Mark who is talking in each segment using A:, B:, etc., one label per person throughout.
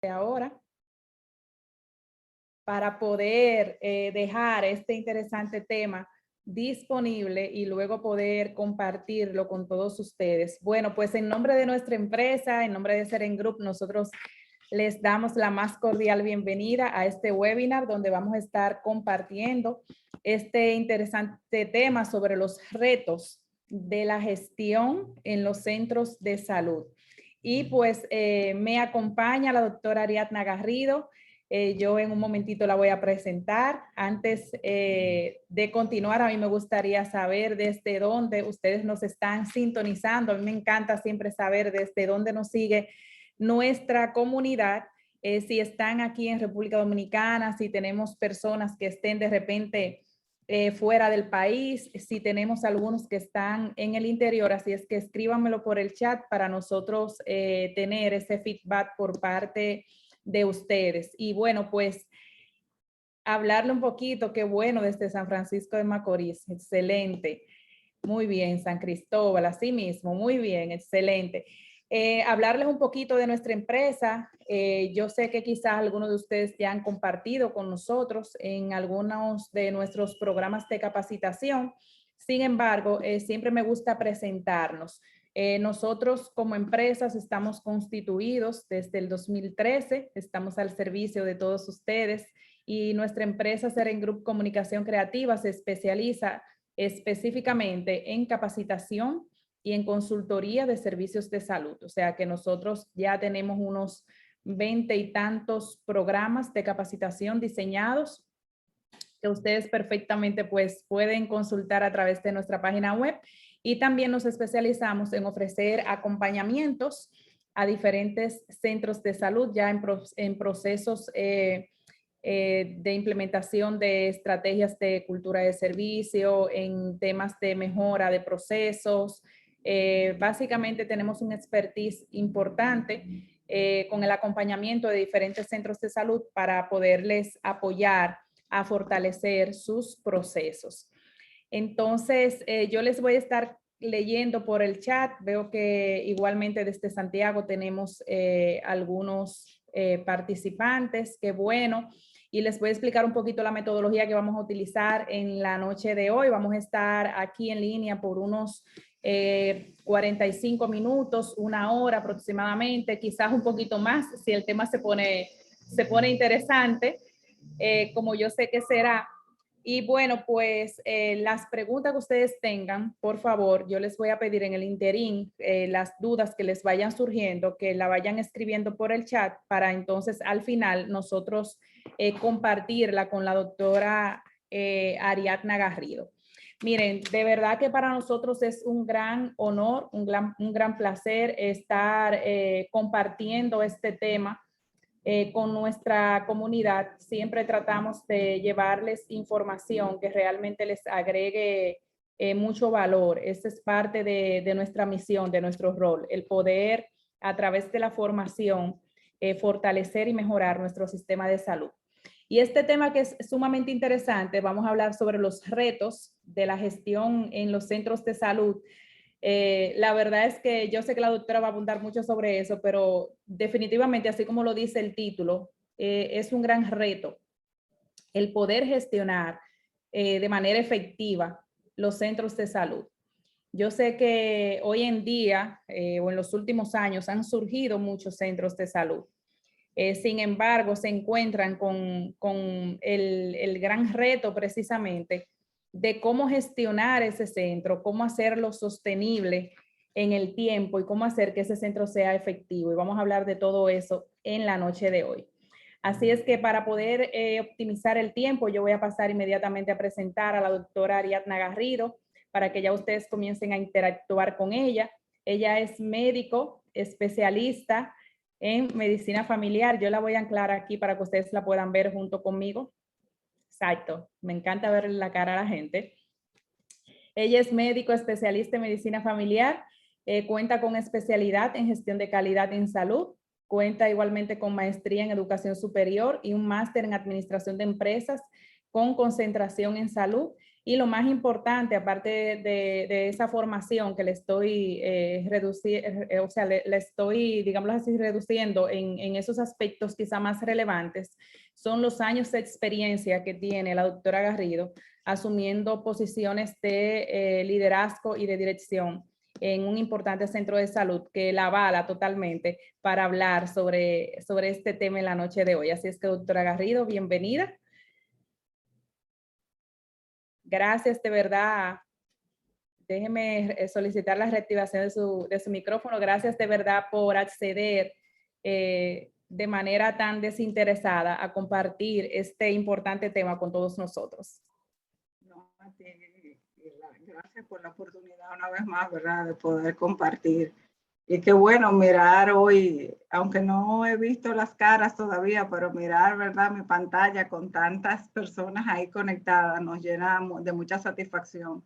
A: ahora para poder dejar este interesante tema disponible y luego poder compartirlo con todos ustedes. Bueno, pues en nombre de nuestra empresa, en nombre de Seren Group, nosotros les damos la más cordial bienvenida a este webinar donde vamos a estar compartiendo este interesante tema sobre los retos de la gestión en los centros de salud. Y pues me acompaña la doctora Ariadna Garrido. Yo en un momentito la voy a presentar. Antes de continuar, a mí me gustaría saber desde dónde ustedes nos están sintonizando. A mí me encanta siempre saber desde dónde nos sigue nuestra comunidad, si están aquí en República Dominicana, si tenemos personas que estén de repente fuera del país, si tenemos algunos que están en el interior, así es que escríbanmelo por el chat para nosotros tener ese feedback por parte de ustedes. Y bueno, pues hablarle un poquito, qué bueno, desde San Francisco de Macorís, excelente. Muy bien, San Cristóbal, así mismo, muy bien, excelente. Hablarles un poquito de nuestra empresa. Yo sé que quizás algunos de ustedes ya han compartido con nosotros en algunos de nuestros programas de capacitación. Sin embargo, siempre me gusta presentarnos. Nosotros como empresas estamos constituidos desde el 2013, estamos al servicio de todos ustedes y nuestra empresa Seren Group Comunicación Creativa se especializa específicamente en capacitación y en consultoría de servicios de salud. O sea que nosotros ya tenemos unos 20 y tantos programas de capacitación diseñados que ustedes perfectamente pues pueden consultar a través de nuestra página web, y también nos especializamos en ofrecer acompañamientos a diferentes centros de salud ya en procesos de implementación de estrategias de cultura de servicio, en temas de mejora de procesos. Básicamente tenemos un expertise importante con el acompañamiento de diferentes centros de salud para poderles apoyar a fortalecer sus procesos. Entonces, yo les voy a estar leyendo por el chat. Veo que igualmente desde Santiago tenemos algunos participantes. Qué bueno. Y les voy a explicar un poquito la metodología que vamos a utilizar en la noche de hoy. Vamos a estar aquí en línea por unos 45 minutos, una hora aproximadamente, quizás un poquito más si el tema se pone interesante, como yo sé que será. Y bueno, pues las preguntas que ustedes tengan, por favor, yo les voy a pedir en el interín las dudas que les vayan surgiendo, que la vayan escribiendo por el chat para entonces al final nosotros compartirla con la doctora Ariadna Garrido. Miren, de verdad que para nosotros es un gran honor, un gran placer estar compartiendo este tema con nuestra comunidad. Siempre tratamos de llevarles información que realmente les agregue mucho valor. Esta es parte de nuestra misión, de nuestro rol, el poder a través de la formación fortalecer y mejorar nuestro sistema de salud. Y este tema que es sumamente interesante, vamos a hablar sobre los retos de la gestión en los centros de salud. La verdad es que yo sé que la doctora va a abundar mucho sobre eso, pero definitivamente, así como lo dice el título, es un gran reto el poder gestionar de manera efectiva los centros de salud. Yo sé que hoy en día o en los últimos años han surgido muchos centros de salud. Sin embargo, se encuentran con el gran reto precisamente de cómo gestionar ese centro, cómo hacerlo sostenible en el tiempo y cómo hacer que ese centro sea efectivo. Y vamos a hablar de todo eso en la noche de hoy. Así es que para poder optimizar el tiempo, yo voy a pasar inmediatamente a presentar a la doctora Ariadna Garrido para que ya ustedes comiencen a interactuar con ella. Ella es médico, especialista en medicina familiar. Yo la voy a anclar aquí para que ustedes la puedan ver junto conmigo. Exacto, me encanta ver la cara a la gente. Ella es médico especialista en medicina familiar, cuenta con especialidad en gestión de calidad en salud, cuenta igualmente con maestría en educación superior y un máster en administración de empresas con concentración en salud, Y lo más importante, aparte de esa formación que le estoy o sea, le estoy, digámoslo así, reduciendo en esos aspectos quizá más relevantes, son los años de experiencia que tiene la doctora Garrido asumiendo posiciones de liderazgo y de dirección en un importante centro de salud que la avala totalmente para hablar sobre este tema en la noche de hoy. Así es que, doctora Garrido, bienvenida. Gracias, de verdad. Déjeme solicitar la reactivación de su micrófono. Gracias de verdad por acceder de manera tan desinteresada a compartir este importante tema con todos nosotros.
B: No, gracias por la oportunidad una vez más, ¿verdad?, de poder compartir. Y qué bueno mirar hoy, aunque no he visto las caras todavía, pero mirar, ¿verdad?, mi pantalla con tantas personas ahí conectadas nos llena de mucha satisfacción,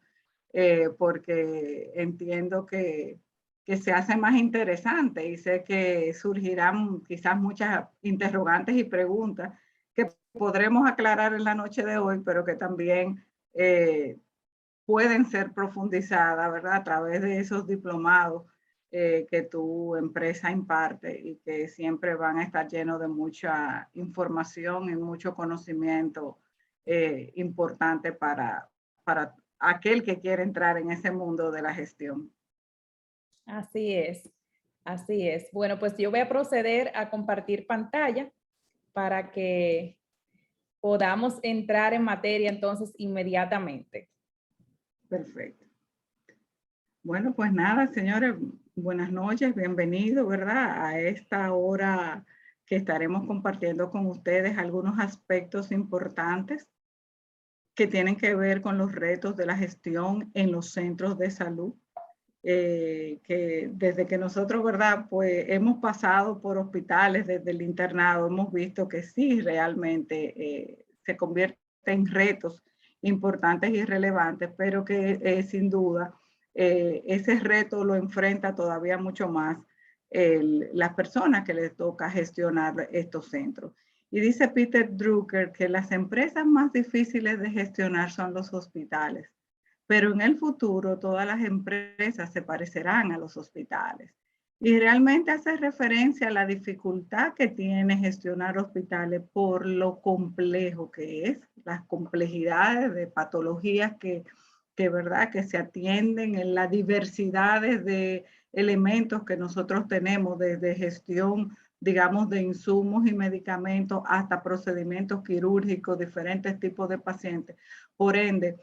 B: porque entiendo que se hace más interesante y sé que surgirán quizás muchas interrogantes y preguntas que podremos aclarar en la noche de hoy, pero que también pueden ser profundizadas, ¿verdad?, a través de esos diplomados que tu empresa imparte y que siempre van a estar llenos de mucha información y mucho conocimiento importante para aquel que quiere entrar en ese mundo de la gestión.
A: Así es, así es. Bueno, pues yo voy a proceder a compartir pantalla para que podamos entrar en materia entonces inmediatamente.
B: Perfecto. Bueno, pues nada, señores, buenas noches, bienvenidos, ¿verdad?, a esta hora que estaremos compartiendo con ustedes algunos aspectos importantes que tienen que ver con los retos de la gestión en los centros de salud. Que desde que nosotros, ¿verdad?, pues hemos pasado por hospitales desde el internado, hemos visto que sí, realmente se convierte en retos importantes y relevantes, pero que sin duda ese reto lo enfrenta todavía mucho más las personas que les toca gestionar estos centros. Y dice Peter Drucker que las empresas más difíciles de gestionar son los hospitales, pero en el futuro todas las empresas se parecerán a los hospitales. Y realmente hace referencia a la dificultad que tiene gestionar hospitales por lo complejo que es, las complejidades de patologías ¿verdad?, que se atienden, en las diversidades de elementos que nosotros tenemos, desde gestión, digamos, de insumos y medicamentos hasta procedimientos quirúrgicos, diferentes tipos de pacientes. Por ende,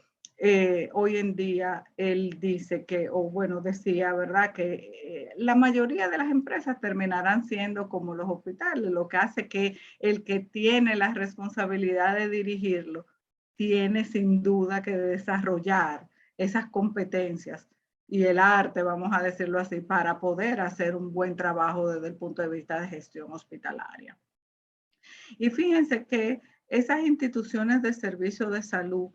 B: hoy en día él dice que, o bueno, decía, ¿verdad?, que la mayoría de las empresas terminarán siendo como los hospitales, lo que hace que el que tiene la responsabilidad de dirigirlo tiene sin duda que desarrollar esas competencias y el arte, vamos a decirlo así, para poder hacer un buen trabajo desde el punto de vista de gestión hospitalaria. Y fíjense que esas instituciones de servicio de salud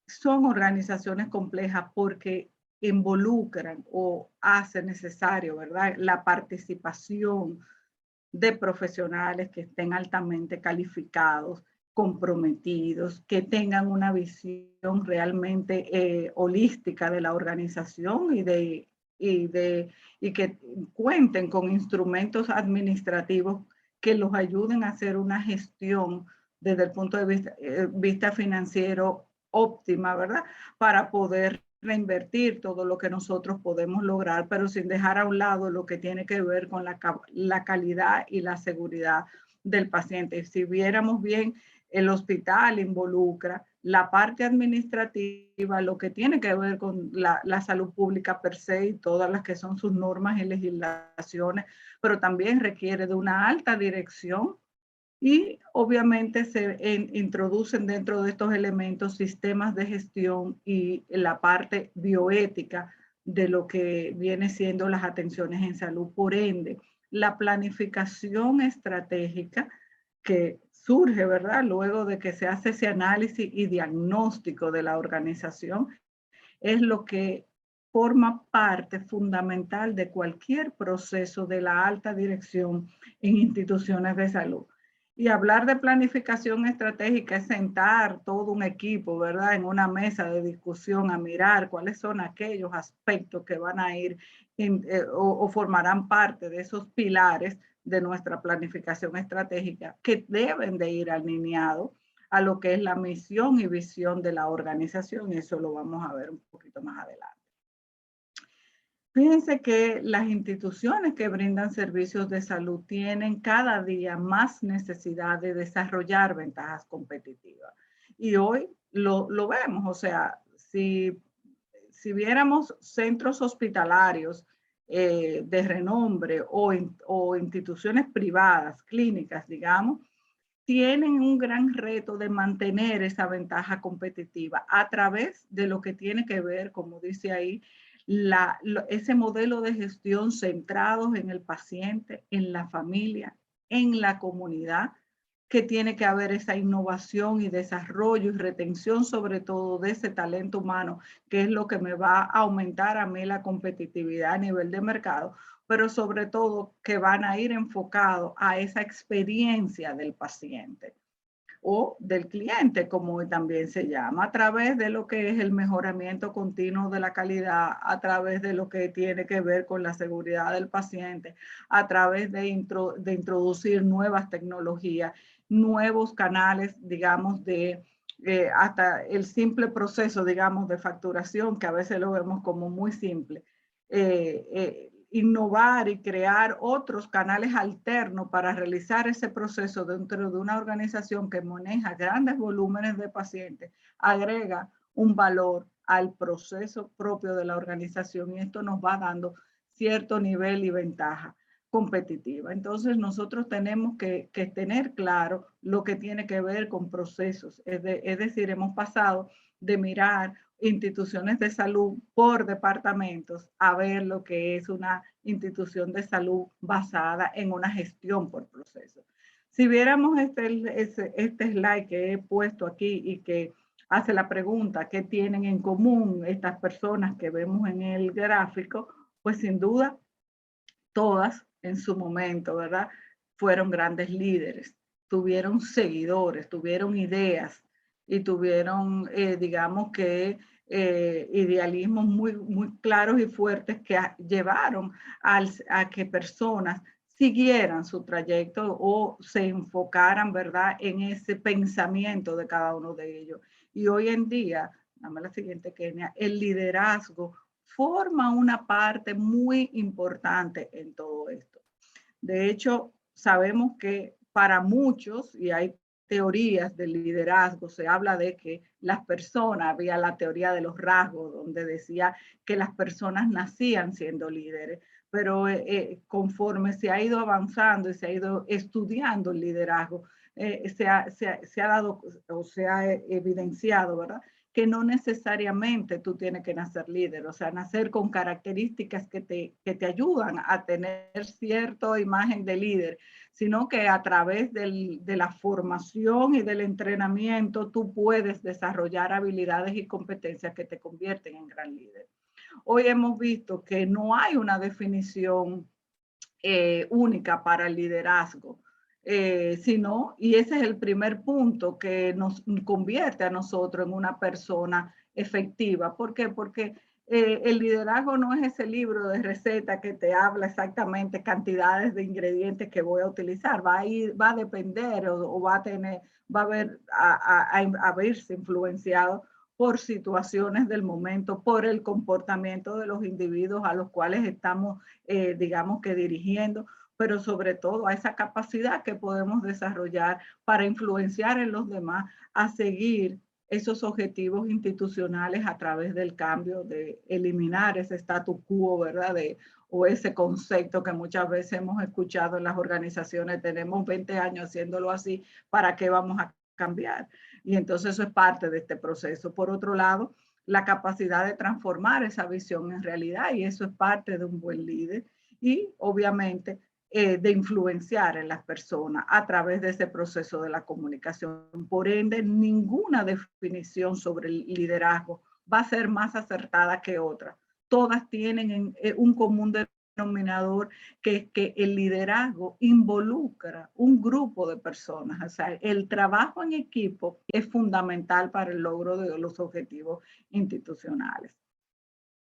B: son organizaciones complejas porque involucran o hacen necesario, ¿verdad?, la participación de profesionales que estén altamente calificados, comprometidos, que tengan una visión realmente holística de la organización y que cuenten con instrumentos administrativos que los ayuden a hacer una gestión desde el punto de vista financiero óptima, ¿verdad?, para poder reinvertir todo lo que nosotros podemos lograr, pero sin dejar a un lado lo que tiene que ver con la calidad y la seguridad del paciente. Si viéramos bien, el hospital involucra la parte administrativa, lo que tiene que ver con la salud pública per se y todas las que son sus normas y legislaciones, pero también requiere de una alta dirección. Y obviamente se introducen dentro de estos elementos sistemas de gestión y la parte bioética de lo que viene siendo las atenciones en salud. Por ende, la planificación estratégica que surge, ¿verdad?, luego de que se hace ese análisis y diagnóstico de la organización, es lo que forma parte fundamental de cualquier proceso de la alta dirección en instituciones de salud. Y hablar de planificación estratégica es sentar todo un equipo, ¿verdad? En una mesa de discusión a mirar cuáles son aquellos aspectos que van a ir o formarán parte de esos pilares de nuestra planificación estratégica que deben de ir alineados a lo que es la misión y visión de la organización. Y eso lo vamos a ver un poquito más adelante. Fíjense que las instituciones que brindan servicios de salud tienen cada día más necesidad de desarrollar ventajas competitivas. Y hoy lo vemos, o sea, si viéramos centros hospitalarios de renombre o instituciones privadas, clínicas, digamos, tienen un gran reto de mantener esa ventaja competitiva a través de lo que tiene que ver, como dice ahí, ese modelo de gestión centrados en el paciente, en la familia, en la comunidad, que tiene que haber esa innovación y desarrollo y retención sobre todo de ese talento humano, que es lo que me va a aumentar a mí la competitividad a nivel de mercado, pero sobre todo que van a ir enfocados a esa experiencia del paciente o del cliente, como también se llama, a través de lo que es el mejoramiento continuo de la calidad, a través de lo que tiene que ver con la seguridad del paciente, a través de introducir nuevas tecnologías, nuevos canales, digamos, hasta el simple proceso, digamos, de facturación, que a veces lo vemos como muy simple. Innovar y crear otros canales alternos para realizar ese proceso dentro de una organización que maneja grandes volúmenes de pacientes, agrega un valor al proceso propio de la organización y esto nos va dando cierto nivel y ventaja competitiva. Entonces nosotros tenemos que tener claro lo que tiene que ver con procesos, es decir, hemos pasado de mirar instituciones de salud por departamentos a ver lo que es una institución de salud basada en una gestión por proceso. Si viéramos este slide que he puesto aquí y que hace la pregunta, ¿qué tienen en común estas personas que vemos en el gráfico? Pues sin duda, todas en su momento, ¿verdad? Fueron grandes líderes, tuvieron seguidores, tuvieron ideas y tuvieron, digamos que, idealismos muy claros y fuertes que llevaron a que personas siguieran su trayecto o se enfocaran, ¿verdad?, en ese pensamiento de cada uno de ellos. Y hoy en día, dame la siguiente, Kenia, el liderazgo forma una parte muy importante en todo esto. De hecho, sabemos que para muchos, y hay teorías del liderazgo, se habla de que las personas, había la teoría de los rasgos, donde decía que las personas nacían siendo líderes, pero conforme se ha ido avanzando y se ha ido estudiando el liderazgo, se ha dado o se ha evidenciado, ¿verdad?, que no necesariamente tú tienes que nacer líder, o sea, nacer con características que te ayudan a tener cierta imagen de líder, sino que a través de la formación y del entrenamiento tú puedes desarrollar habilidades y competencias que te convierten en gran líder. Hoy hemos visto que no hay una definición única para el liderazgo. Sino, y ese es el primer punto que nos convierte a nosotros en una persona efectiva. ¿Por qué? Porque el liderazgo no es ese libro de receta que te habla exactamente cantidades de ingredientes que voy a utilizar. Va a depender o va a verse influenciado por situaciones del momento, por el comportamiento de los individuos a los cuales estamos, digamos que dirigiendo, pero sobre todo a esa capacidad que podemos desarrollar para influenciar en los demás a seguir esos objetivos institucionales a través del cambio, de eliminar ese status quo, ¿verdad? O ese concepto que muchas veces hemos escuchado en las organizaciones, tenemos 20 años haciéndolo así, ¿para qué vamos a cambiar? Y entonces eso es parte de este proceso. Por otro lado, la capacidad de transformar esa visión en realidad, y eso es parte de un buen líder. Y obviamente de influenciar en las personas a través de ese proceso de la comunicación. Por ende, ninguna definición sobre el liderazgo va a ser más acertada que otra. Todas tienen un común denominador, que es que el liderazgo involucra un grupo de personas. O sea, el trabajo en equipo es fundamental para el logro de los objetivos institucionales.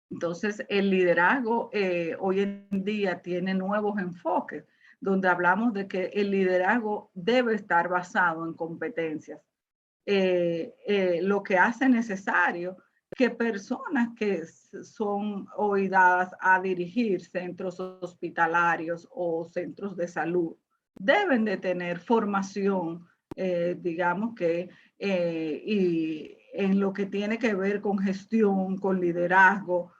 B: Entonces, el liderazgo hoy en día tiene nuevos enfoques, donde hablamos de que el liderazgo debe estar basado en competencias, lo que hace necesario que personas que son hoy dadas a dirigir centros hospitalarios o centros de salud deben de tener formación, digamos que, y en lo que tiene que ver con gestión, con liderazgo,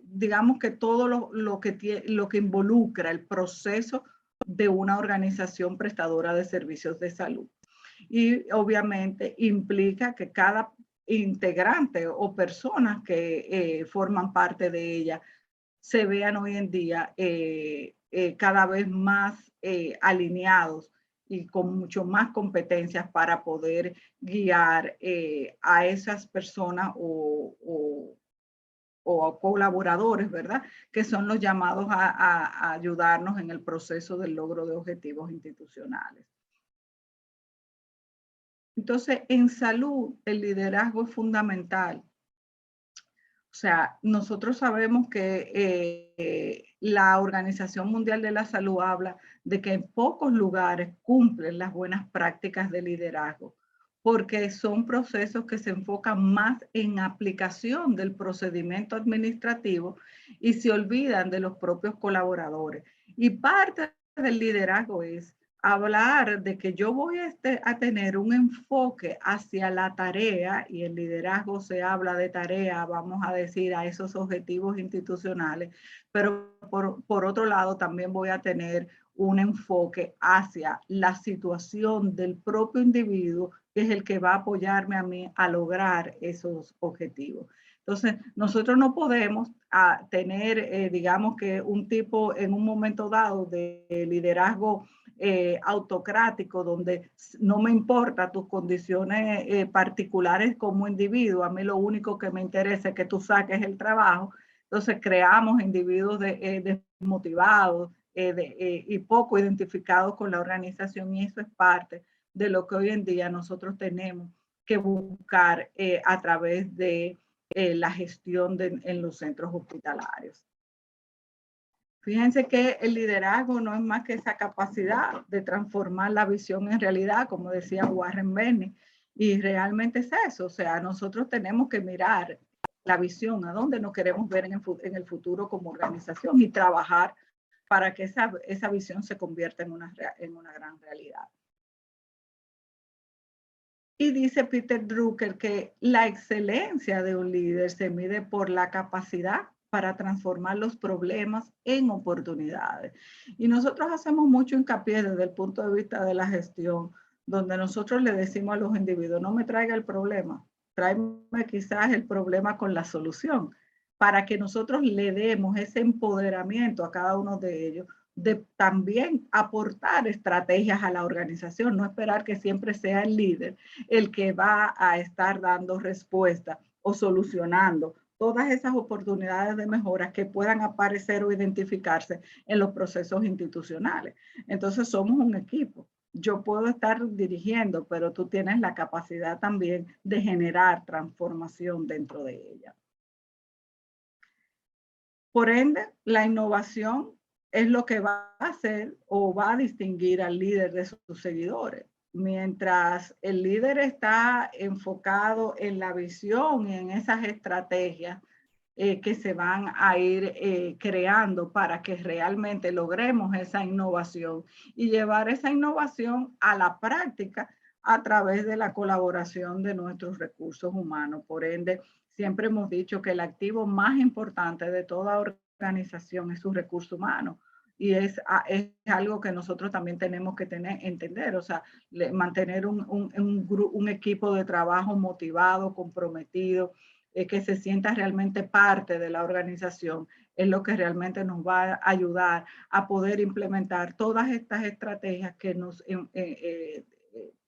B: digamos que todo lo que involucra el proceso de una organización prestadora de servicios de salud. Y obviamente implica que cada integrante o personas que forman parte de ella se vean hoy en día cada vez más alineados y con mucho más competencias para poder guiar a esas personas o colaboradores, ¿verdad? Que son los llamados a ayudarnos en el proceso del logro de objetivos institucionales. Entonces, en salud, el liderazgo es fundamental. O sea, nosotros sabemos que la Organización Mundial de la Salud habla de que en pocos lugares cumplen las buenas prácticas de liderazgo, porque son procesos que se enfocan más en aplicación del procedimiento administrativo y se olvidan de los propios colaboradores. Y parte del liderazgo es hablar de que yo voy a tener un enfoque hacia la tarea, y el liderazgo se habla de tarea, vamos a decir, a esos objetivos institucionales, pero por otro lado también voy a tener un enfoque hacia la situación del propio individuo, que es el que va a apoyarme a mí a lograr esos objetivos. Entonces, nosotros no podemos tener, digamos que un tipo en un momento dado de liderazgo autocrático, donde no me importa tus condiciones particulares como individuo, a mí lo único que me interesa es que tú saques el trabajo. Entonces creamos individuos desmotivados y poco identificados con la organización, y eso es parte de lo que hoy en día nosotros tenemos que buscar a través de la gestión en los centros hospitalarios. Fíjense que el liderazgo no es más que esa capacidad de transformar la visión en realidad, como decía Warren Benny, y realmente es eso. O sea, nosotros tenemos que mirar la visión, a dónde nos queremos ver en el futuro como organización, y trabajar para que esa visión se convierta en una gran realidad. Y dice Peter Drucker que la excelencia de un líder se mide por la capacidad para transformar los problemas en oportunidades. Y nosotros hacemos mucho hincapié desde el punto de vista de la gestión, donde nosotros le decimos a los individuos, no me traiga el problema, tráeme quizás el problema con la solución, para que nosotros le demos ese empoderamiento a cada uno de ellos, de también aportar estrategias a la organización, no esperar que siempre sea el líder el que va a estar dando respuesta o solucionando todas esas oportunidades de mejora que puedan aparecer o identificarse en los procesos institucionales. Entonces somos un equipo. Yo puedo estar dirigiendo, pero tú tienes la capacidad también de generar transformación dentro de ella. Por ende, la innovación es lo que va a hacer o va a distinguir al líder de sus seguidores. Mientras el líder está enfocado en la visión y en esas estrategias que se van a ir creando para que realmente logremos esa innovación y llevar esa innovación a la práctica a través de la colaboración de nuestros recursos humanos. Por ende, siempre hemos dicho que el activo más importante de toda organización es su recurso humano. Y es algo que nosotros también tenemos que entender, o sea, mantener un equipo de trabajo motivado, comprometido, que se sienta realmente parte de la organización, es lo que realmente nos va a ayudar a poder implementar todas estas estrategias que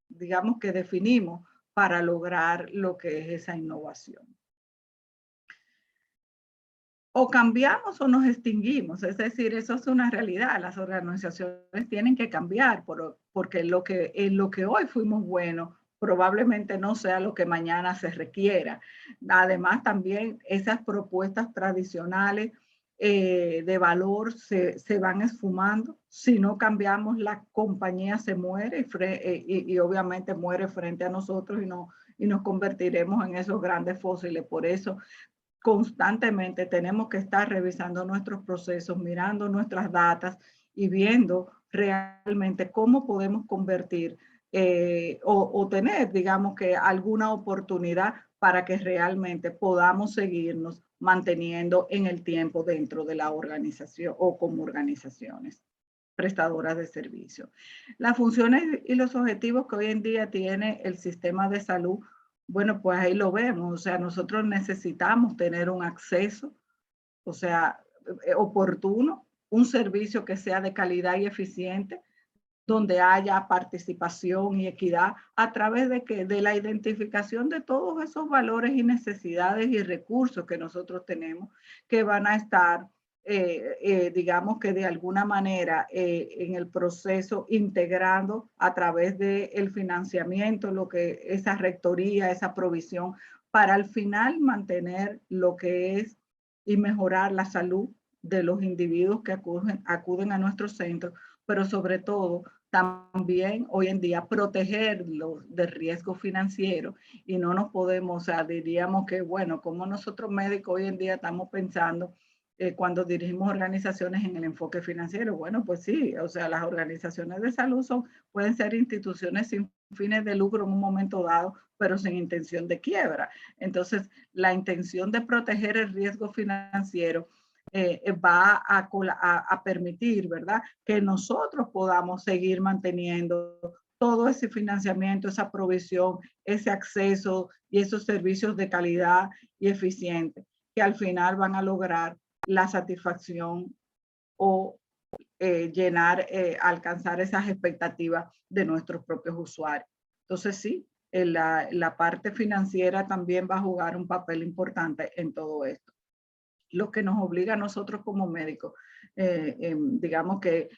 B: digamos que definimos para lograr lo que es esa innovación. o cambiamos o nos extinguimos. Es decir, eso es una realidad. Las organizaciones tienen que cambiar porque en lo que hoy fuimos buenos probablemente no sea lo que mañana se requiera. Además, también esas propuestas tradicionales de valor se van esfumando. Si no cambiamos, la compañía se muere y obviamente muere frente a nosotros y nos convertiremos en esos grandes fósiles. Por eso, constantemente tenemos que estar revisando nuestros procesos, mirando nuestras datas y viendo realmente cómo podemos convertir o tener, digamos que alguna oportunidad para que realmente podamos seguirnos manteniendo en el tiempo dentro de la organización o como organizaciones prestadoras de servicio. Las funciones y los objetivos que hoy en día tiene el sistema de salud, bueno, pues ahí lo vemos. O sea, nosotros necesitamos tener un acceso, o sea, oportuno, un servicio que sea de calidad y eficiente, donde haya participación y equidad a través de la identificación de todos esos valores y necesidades y recursos que nosotros tenemos que van a estar, digamos que de alguna manera en el proceso integrando a través del financiamiento, lo que esa rectoría, esa provisión, para al final mantener lo que es y mejorar la salud de los individuos que acuden a nuestros centros, pero sobre todo también hoy en día protegerlos del riesgo financiero y no nos podemos, o sea, diríamos que, bueno, como nosotros médicos hoy en día estamos pensando cuando dirigimos organizaciones en el enfoque financiero. Bueno, pues sí, o sea, las organizaciones de salud pueden ser instituciones sin fines de lucro en un momento dado, pero sin intención de quiebra. Entonces, la intención de proteger el riesgo financiero va a permitir, ¿verdad?, que nosotros podamos seguir manteniendo todo ese financiamiento, esa provisión, ese acceso y esos servicios de calidad y eficiente, que al final van a lograr la satisfacción o alcanzar esas expectativas de nuestros propios usuarios. Entonces, sí, la parte financiera también va a jugar un papel importante en todo esto. Lo que nos obliga a nosotros como médicos, digamos que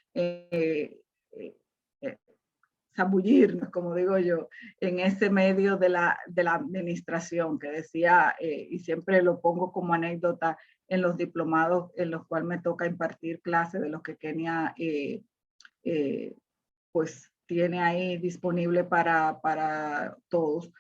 B: zambullirnos, como digo yo, en ese medio de la administración que decía, y siempre lo pongo como anécdota en los diplomados en los cuales me toca impartir clases de los que Kenia pues tiene ahí disponible para todos.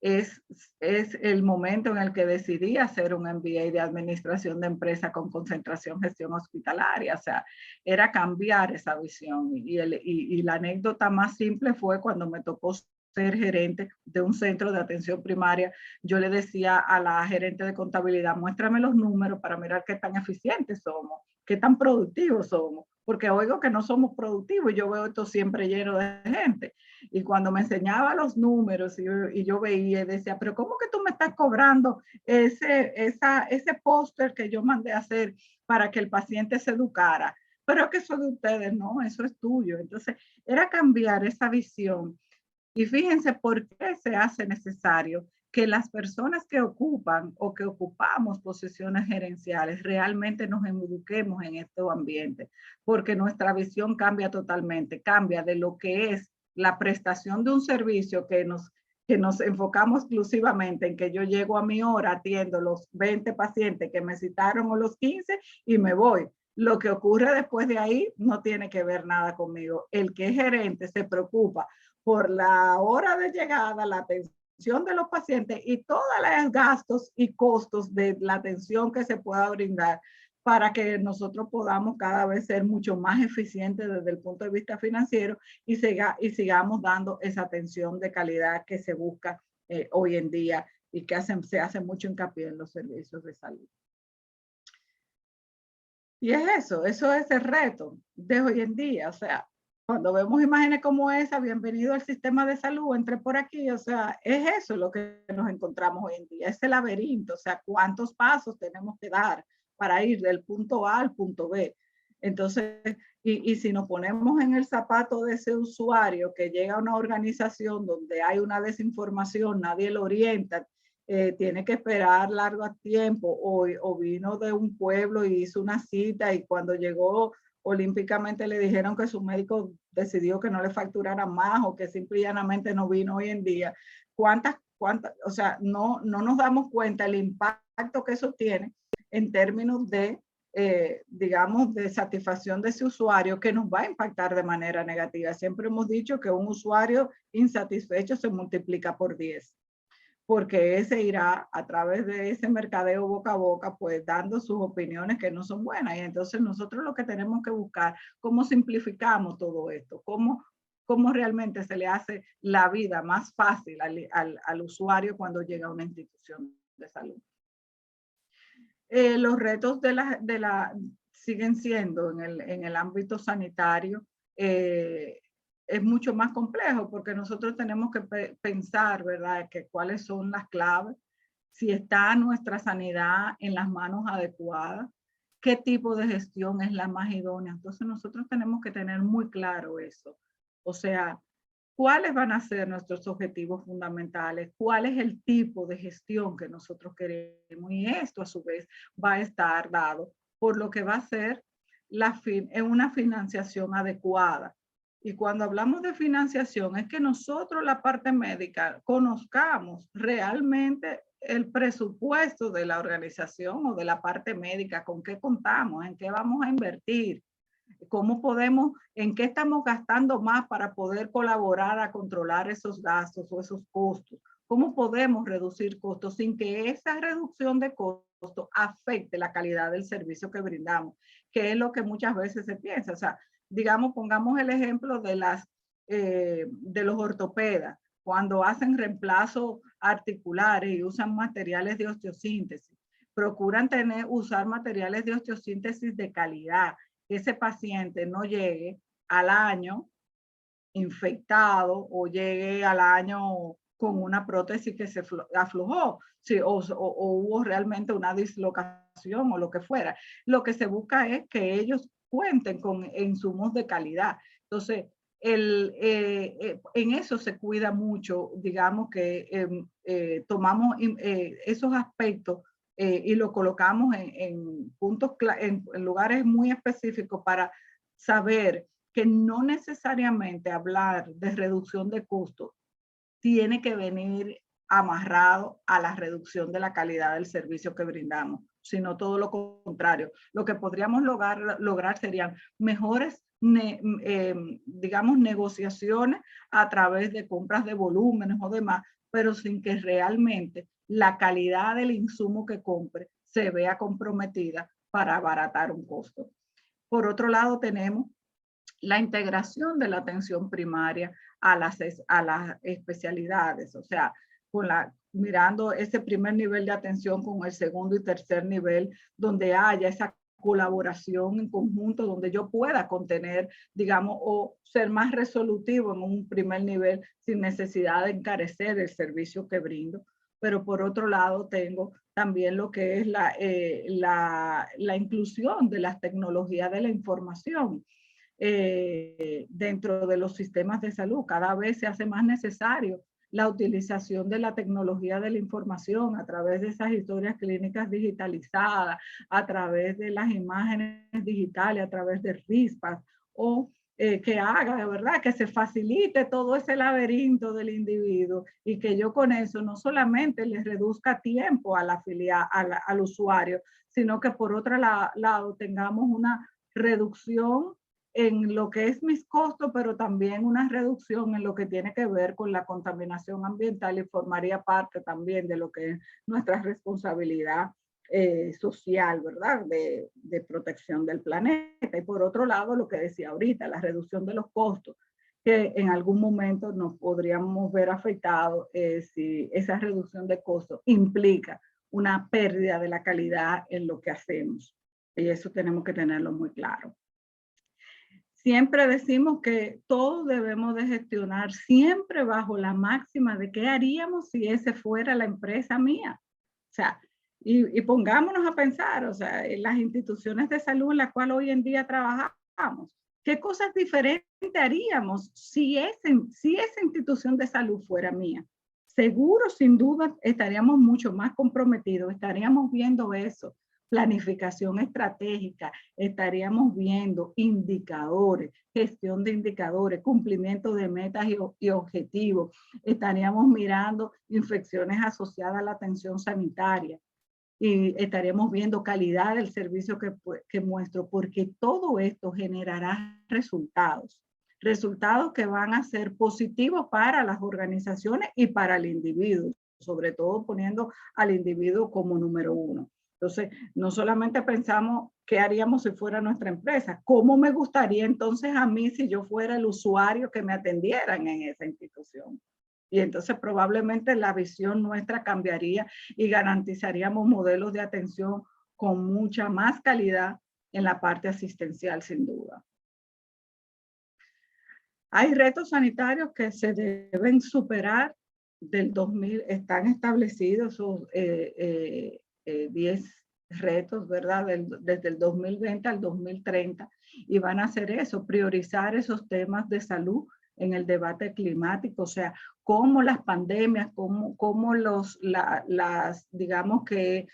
B: Es el momento en el que decidí hacer un MBA de administración de empresa con concentración gestión hospitalaria. O sea, era cambiar esa visión. Y la anécdota más simple fue cuando me tocó ser gerente de un centro de atención primaria. Yo le decía a la gerente de contabilidad, muéstrame los números para mirar qué tan eficientes somos, qué tan productivos somos, porque oigo que no somos productivos y yo veo esto siempre lleno de gente. Y cuando me enseñaba los números y yo veía y decía, pero ¿cómo que tú me estás cobrando ese póster que yo mandé a hacer para que el paciente se educara? Pero que eso de ustedes, no, eso es tuyo. Entonces, era cambiar esa visión. Y fíjense por qué se hace necesario que las personas que ocupan o que ocupamos posiciones gerenciales realmente nos eduquemos en este ambiente, porque nuestra visión cambia totalmente, cambia de lo que es la prestación de un servicio que nos enfocamos exclusivamente en que yo llego a mi hora, atiendo los 20 pacientes que me citaron o los 15 y me voy. Lo que ocurre después de ahí no tiene que ver nada conmigo. El que es gerente se preocupa por la hora de llegada, la atención de los pacientes y todos los gastos y costos de la atención que se pueda brindar para que nosotros podamos cada vez ser mucho más eficientes desde el punto de vista financiero y sigamos dando esa atención de calidad que se busca hoy en día y que se hace mucho hincapié en los servicios de salud. Y eso es el reto de hoy en día. O sea, cuando vemos imágenes como esa, bienvenido al sistema de salud, entre por aquí, o sea, es eso lo que nos encontramos hoy en día, ese laberinto, o sea, cuántos pasos tenemos que dar para ir del punto A al punto B. Entonces, y si nos ponemos en el zapato de ese usuario que llega a una organización donde hay una desinformación, nadie lo orienta tiene que esperar largo tiempo o vino de un pueblo y hizo una cita y cuando llegó olímpicamente le dijeron que su médico decidió que no le facturara más o que simple y llanamente no vino hoy en día. ¿Cuántas, o sea, no nos damos cuenta el impacto que eso tiene en términos de, digamos, de satisfacción de ese usuario que nos va a impactar de manera negativa? Siempre hemos dicho que un usuario insatisfecho se multiplica por 10, porque ese irá a través de ese mercadeo boca a boca, pues dando sus opiniones que no son buenas. Y entonces nosotros lo que tenemos que buscar, cómo simplificamos todo esto, cómo realmente se le hace la vida más fácil al usuario cuando llega a una institución de salud. Los retos siguen siendo en el ámbito sanitario, es mucho más complejo porque nosotros tenemos que pensar, ¿verdad?, que cuáles son las claves, si está nuestra sanidad en las manos adecuadas, qué tipo de gestión es la más idónea. Entonces nosotros tenemos que tener muy claro eso. O sea, cuáles van a ser nuestros objetivos fundamentales, cuál es el tipo de gestión que nosotros queremos, y esto a su vez va a estar dado por lo que va a ser una financiación adecuada. Y cuando hablamos de financiación es que nosotros, la parte médica, conozcamos realmente el presupuesto de la organización o de la parte médica, con qué contamos, en qué vamos a invertir, cómo podemos, en qué estamos gastando más para poder colaborar a controlar esos gastos o esos costos. ¿Cómo podemos reducir costos sin que esa reducción de costos afecte la calidad del servicio que brindamos? Que es lo que muchas veces se piensa. O sea, digamos, pongamos el ejemplo de los ortopedas, cuando hacen reemplazos articulares y usan materiales de osteosíntesis. Procuran usar materiales de osteosíntesis de calidad, que ese paciente no llegue al año infectado o llegue al año con una prótesis que se aflojó, sí, o hubo realmente una dislocación o lo que fuera. Lo que se busca es que ellos cuenten con insumos de calidad. Entonces, en eso se cuida mucho, digamos que tomamos esos aspectos y lo colocamos en puntos, en lugares muy específicos para saber que no necesariamente hablar de reducción de costos tiene que venir amarrado a la reducción de la calidad del servicio que brindamos, sino todo lo contrario. Lo que podríamos lograr serían mejores, digamos, negociaciones a través de compras de volúmenes o demás, pero sin que realmente la calidad del insumo que compre se vea comprometida para abaratar un costo. Por otro lado, tenemos la integración de la atención primaria a las especialidades, o sea, mirando ese primer nivel de atención con el segundo y tercer nivel, donde haya esa colaboración en conjunto, donde yo pueda contener, digamos, o ser más resolutivo en un primer nivel sin necesidad de encarecer el servicio que brindo. Pero por otro lado tengo también lo que es la inclusión de las tecnologías de la información dentro de los sistemas de salud. Cada vez se hace más necesario la utilización de la tecnología de la información a través de esas historias clínicas digitalizadas, a través de las imágenes digitales, a través de rispas, o que haga de verdad que se facilite todo ese laberinto del individuo y que yo con eso no solamente le reduzca tiempo a al usuario, sino que por otro lado tengamos una reducción en lo que es mis costos, pero también una reducción en lo que tiene que ver con la contaminación ambiental y formaría parte también de lo que es nuestra responsabilidad social, ¿verdad? De protección del planeta. Y por otro lado, lo que decía ahorita, la reducción de los costos, que en algún momento nos podríamos ver afectados si esa reducción de costos implica una pérdida de la calidad en lo que hacemos. Y eso tenemos que tenerlo muy claro. Siempre decimos que todos debemos de gestionar siempre bajo la máxima de qué haríamos si ese fuera la empresa mía. O sea, y pongámonos a pensar, o sea, en las instituciones de salud en las cuales hoy en día trabajamos, ¿qué cosas diferentes haríamos si esa institución de salud fuera mía? seguro, sin duda, estaríamos mucho más comprometidos, estaríamos viendo eso, planificación estratégica, estaríamos viendo indicadores, gestión de indicadores, cumplimiento de metas y objetivos, estaríamos mirando infecciones asociadas a la atención sanitaria y estaríamos viendo calidad del servicio que muestro, porque todo esto generará resultados. Resultados que van a ser positivos para las organizaciones y para el individuo, sobre todo poniendo al individuo como número uno. Entonces, no solamente pensamos qué haríamos si fuera nuestra empresa, cómo me gustaría entonces a mí si yo fuera el usuario que me atendieran en esa institución. Y entonces probablemente la visión nuestra cambiaría y garantizaríamos modelos de atención con mucha más calidad en la parte asistencial, sin duda. Hay retos sanitarios que se deben superar del 2000, están establecidos esos 10 retos, ¿verdad? Desde el 2020 al 2030, y van a hacer eso, priorizar esos temas de salud en el debate climático, o sea, cómo las pandemias, cómo digamos que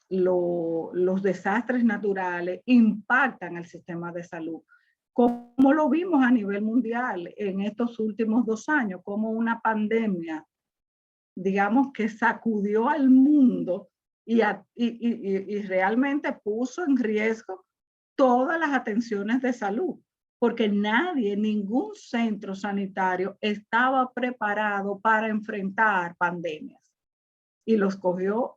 B: los desastres naturales impactan al sistema de salud. Como lo vimos a nivel mundial en estos últimos 2 años, como una pandemia, digamos que sacudió al mundo y realmente puso en riesgo todas las atenciones de salud, porque nadie, ningún centro sanitario estaba preparado para enfrentar pandemias y nos cogió,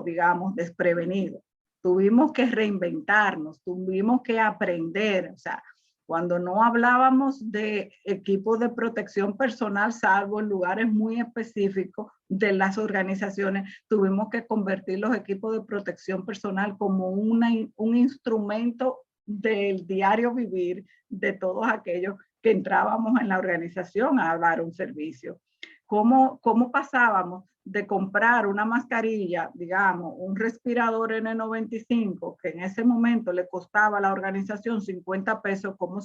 B: digamos, desprevenidos. Tuvimos que reinventarnos, tuvimos que aprender, o sea, cuando no hablábamos de equipos de protección personal, salvo en lugares muy específicos de las organizaciones, tuvimos que convertir los equipos de protección personal como un instrumento del diario vivir de todos aquellos que entrábamos en la organización a dar un servicio. ¿Cómo pasábamos de comprar una mascarilla, digamos, un respirador N95, que en ese momento le costaba a la organización 50 pesos, cómo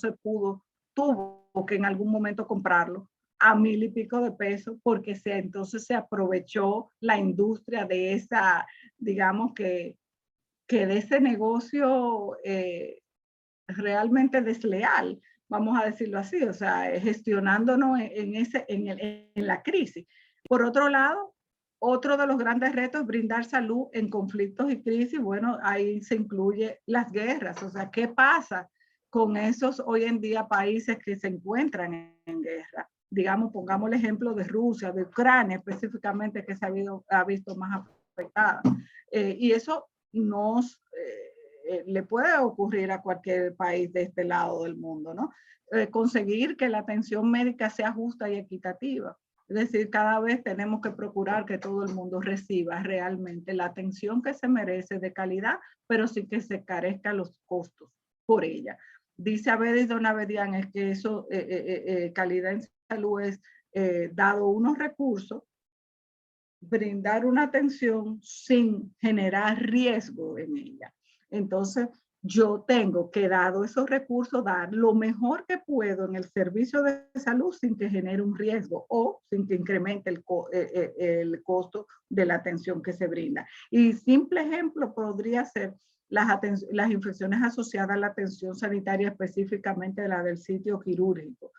B: tuvo que en algún momento comprarlo a 1000 y pico de pesos, porque entonces se aprovechó la industria de esa, digamos que de ese negocio realmente desleal, vamos a decirlo así, o sea, gestionándonos en la crisis. Por otro lado, otro de los grandes retos es brindar salud en conflictos y crisis. Bueno, ahí se incluye las guerras. O sea, ¿qué pasa con esos hoy en día países que se encuentran en guerra? Digamos, pongamos el ejemplo de Rusia, de Ucrania específicamente, que se ha visto más afectada. Y eso le puede ocurrir a cualquier país de este lado del mundo, ¿no? Conseguir que la atención médica sea justa y equitativa. Es decir, cada vez tenemos que procurar que todo el mundo reciba realmente la atención que se merece de calidad, pero sí que se carezca los costos por ella. Dice Abedis Donavedian es que eso, calidad en salud es, dado unos recursos, brindar una atención sin generar riesgo en ella. Entonces, yo tengo que, dado esos recursos, dar lo mejor que puedo en el servicio de salud sin que genere un riesgo o sin que incremente el costo de la atención que se brinda. Y simple ejemplo podría ser las infecciones asociadas a la atención sanitaria, específicamente la del sitio quirúrgico.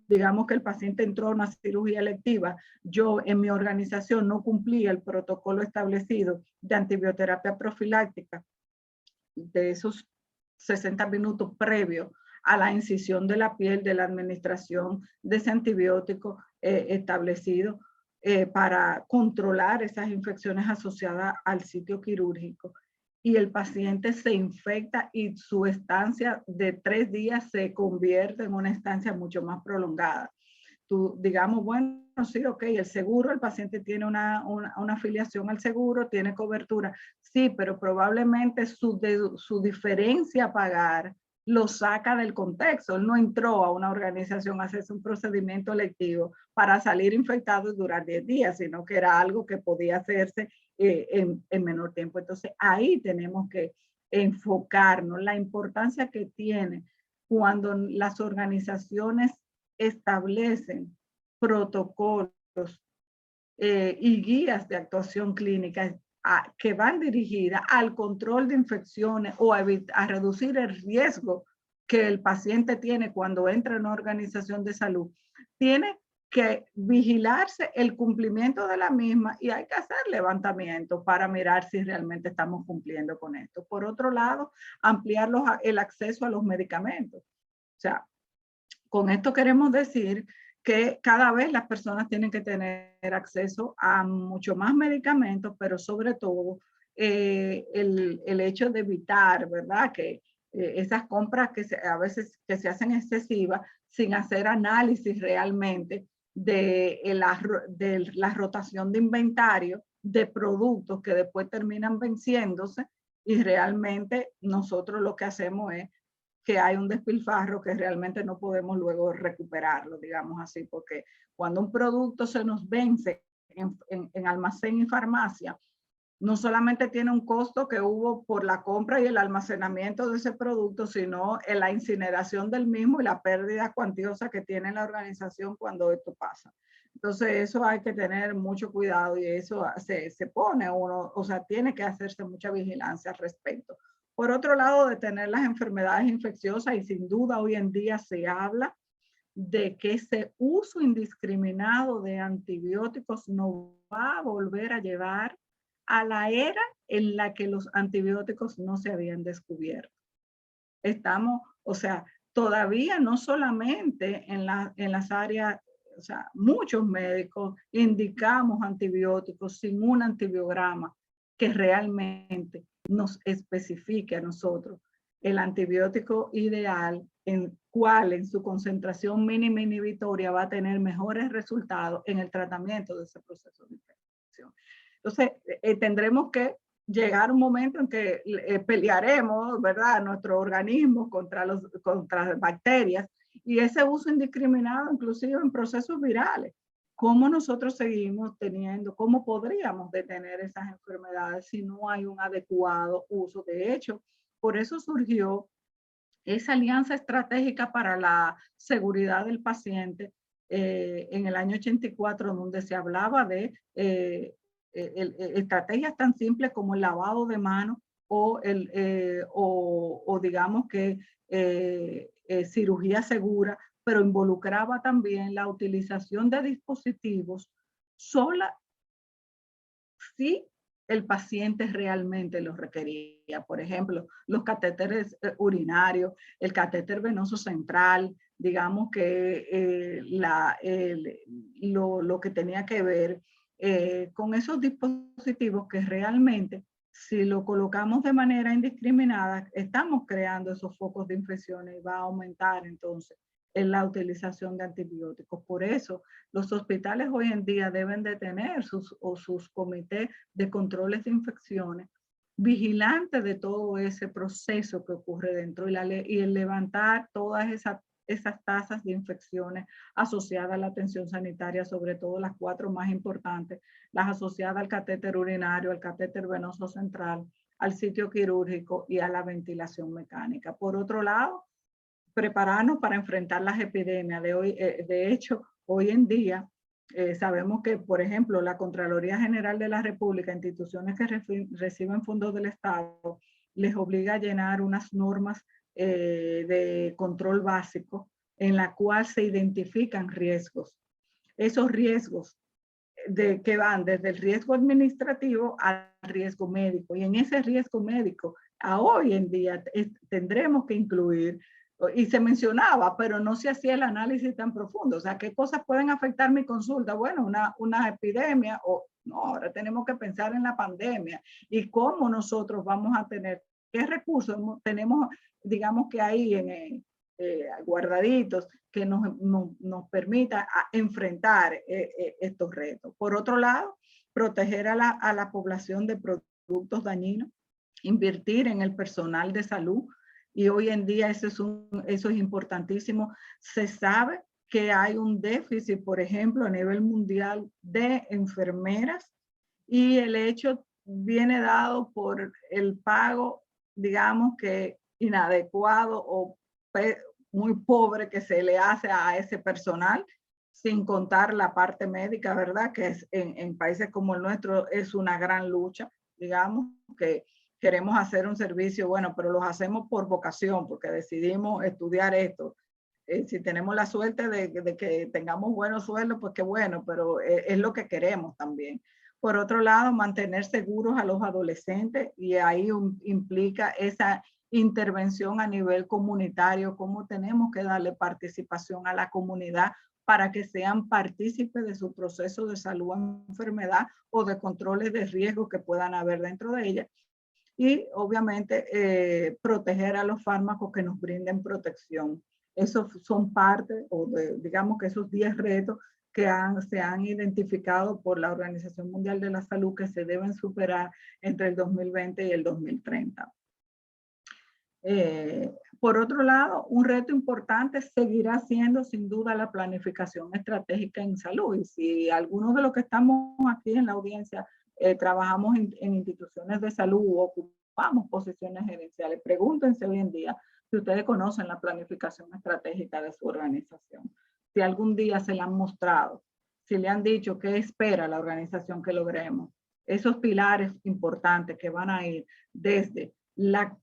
B: Digamos que el paciente entró a una cirugía electiva, yo en mi organización no cumplía el protocolo establecido de antibioterapia profiláctica, de esos 60 minutos previos a la incisión de la piel, de la administración de ese antibiótico establecido para controlar esas infecciones asociadas al sitio quirúrgico. Y el paciente se infecta y su estancia de 3 días se convierte en una estancia mucho más prolongada. Digamos, bueno, sí, ok, el seguro, el paciente tiene una afiliación al seguro, tiene cobertura, sí, pero probablemente su diferencia a pagar lo saca del contexto. Él no entró a una organización a hacerse un procedimiento electivo para salir infectado y durar 10 días, sino que era algo que podía hacerse en menor tiempo. Entonces, ahí tenemos que enfocarnos, la importancia que tiene cuando las organizaciones establecen protocolos y guías de actuación clínica que van dirigidas al control de infecciones o a reducir el riesgo que el paciente tiene cuando entra en una organización de salud, tiene que vigilarse el cumplimiento de la misma y hay que hacer levantamiento para mirar si realmente estamos cumpliendo con esto. Por otro lado, ampliar el acceso a los medicamentos. O sea, con esto queremos decir que cada vez las personas tienen que tener acceso a mucho más medicamentos, pero sobre todo el hecho de evitar, ¿verdad? Que esas compras a veces que se hacen excesivas sin hacer análisis realmente de la rotación de inventario de productos que después terminan venciéndose y realmente nosotros lo que hacemos es que hay un despilfarro que realmente no podemos luego recuperarlo, digamos así, porque cuando un producto se nos vence en almacén y farmacia, no solamente tiene un costo que hubo por la compra y el almacenamiento de ese producto, sino en la incineración del mismo y la pérdida cuantiosa que tiene la organización cuando esto pasa. Entonces eso hay que tener mucho cuidado y eso se pone uno, o sea, tiene que hacerse mucha vigilancia al respecto. Por otro lado, detener las enfermedades infecciosas y sin duda hoy en día se habla de que ese uso indiscriminado de antibióticos no va a volver a llevar a la era en la que los antibióticos no se habían descubierto. Estamos, o sea, todavía no solamente en las áreas, o sea, muchos médicos indicamos antibióticos sin un antibiograma que realmente nos especifique a nosotros el antibiótico ideal, en cuál en su concentración mínima inhibitoria va a tener mejores resultados en el tratamiento de ese proceso de infección. Entonces, tendremos que llegar un momento en que pelearemos, ¿verdad?, nuestro organismo contra las bacterias y ese uso indiscriminado, inclusive en procesos virales. ¿Cómo nosotros seguimos teniendo, cómo podríamos detener esas enfermedades si no hay un adecuado uso? De hecho, por eso surgió esa alianza estratégica para la seguridad del paciente en el año 84, donde se hablaba de estrategias tan simples como el lavado de manos o digamos que cirugía segura, pero involucraba también la utilización de dispositivos sola si el paciente realmente lo requería. Por ejemplo, los catéteres urinarios, el catéter venoso central, digamos que lo que tenía que ver con esos dispositivos que realmente, si lo colocamos de manera indiscriminada, estamos creando esos focos de infecciones y va a aumentar entonces en la utilización de antibióticos. Por eso, los hospitales hoy en día deben de tener sus comités de controles de infecciones, vigilantes de todo ese proceso que ocurre dentro y el levantar todas esas tasas de infecciones asociadas a la atención sanitaria, sobre todo las 4 más importantes, las asociadas al catéter urinario, al catéter venoso central, al sitio quirúrgico y a la ventilación mecánica. Por otro lado, prepararnos para enfrentar las epidemias de hoy. De hecho, hoy en día sabemos que, por ejemplo, la Contraloría General de la República, instituciones que reciben fondos del Estado, les obliga a llenar unas normas de control básico en la cual se identifican riesgos. Esos riesgos que van desde el riesgo administrativo al riesgo médico. Y en ese riesgo médico, a hoy en día tendremos que incluir, y se mencionaba, pero no se hacía el análisis tan profundo. O sea, ¿qué cosas pueden afectar mi consulta? Bueno, una epidemia o no, ahora tenemos que pensar en la pandemia y cómo nosotros vamos a tener, qué recursos tenemos, digamos que ahí guardaditos que nos permita enfrentar estos retos. Por otro lado, proteger a la población de productos dañinos, invertir en el personal de salud, y hoy en día eso es importantísimo. Se sabe que hay un déficit, por ejemplo, a nivel mundial de enfermeras y el hecho viene dado por el pago, digamos que inadecuado o muy pobre que se le hace a ese personal. sin contar la parte médica, ¿verdad? Que es, en países como el nuestro es una gran lucha, digamos, que queremos hacer un servicio, bueno, pero los hacemos por vocación, porque decidimos estudiar esto. Si tenemos la suerte de que tengamos buenos sueldos, pues qué bueno, pero es lo que queremos también. Por otro lado, mantener seguros a los adolescentes y ahí implica esa intervención a nivel comunitario, cómo tenemos que darle participación a la comunidad para que sean partícipes de su proceso de salud o enfermedad o de controles de riesgo que puedan haber dentro de ella. Y obviamente proteger a los fármacos que nos brinden protección. Esos son parte, o digamos que esos 10 retos que se han identificado por la Organización Mundial de la Salud que se deben superar entre el 2020 y el 2030. Por otro lado, un reto importante seguirá siendo sin duda la planificación estratégica en salud. Y si algunos de los que estamos aquí en la audiencia trabajamos en instituciones de salud o ocupamos posiciones gerenciales, pregúntense hoy en día si ustedes conocen la planificación estratégica de su organización. Si algún día se la han mostrado, si le han dicho qué espera la organización que logremos. Esos pilares importantes que van a ir desde la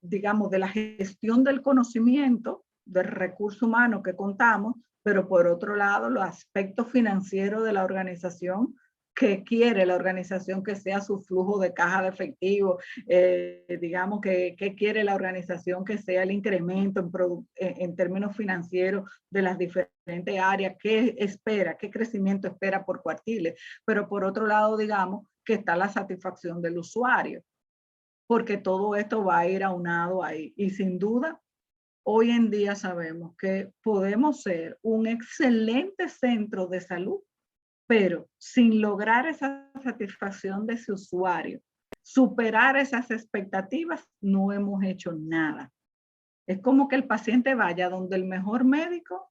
B: digamos, de la gestión del conocimiento, del recurso humano que contamos, pero por otro lado, los aspectos financieros de la organización, que quiere la organización que sea su flujo de caja de efectivo, digamos que quiere la organización que sea el incremento en términos financieros de las diferentes áreas, qué espera, qué crecimiento espera por cuartiles, pero por otro lado, digamos que está la satisfacción del usuario, porque todo esto va a ir aunado ahí. Y sin duda, hoy en día sabemos que podemos ser un excelente centro de salud, pero sin lograr esa satisfacción de su usuario, superar esas expectativas, no hemos hecho nada. Es como que el paciente vaya donde el mejor médico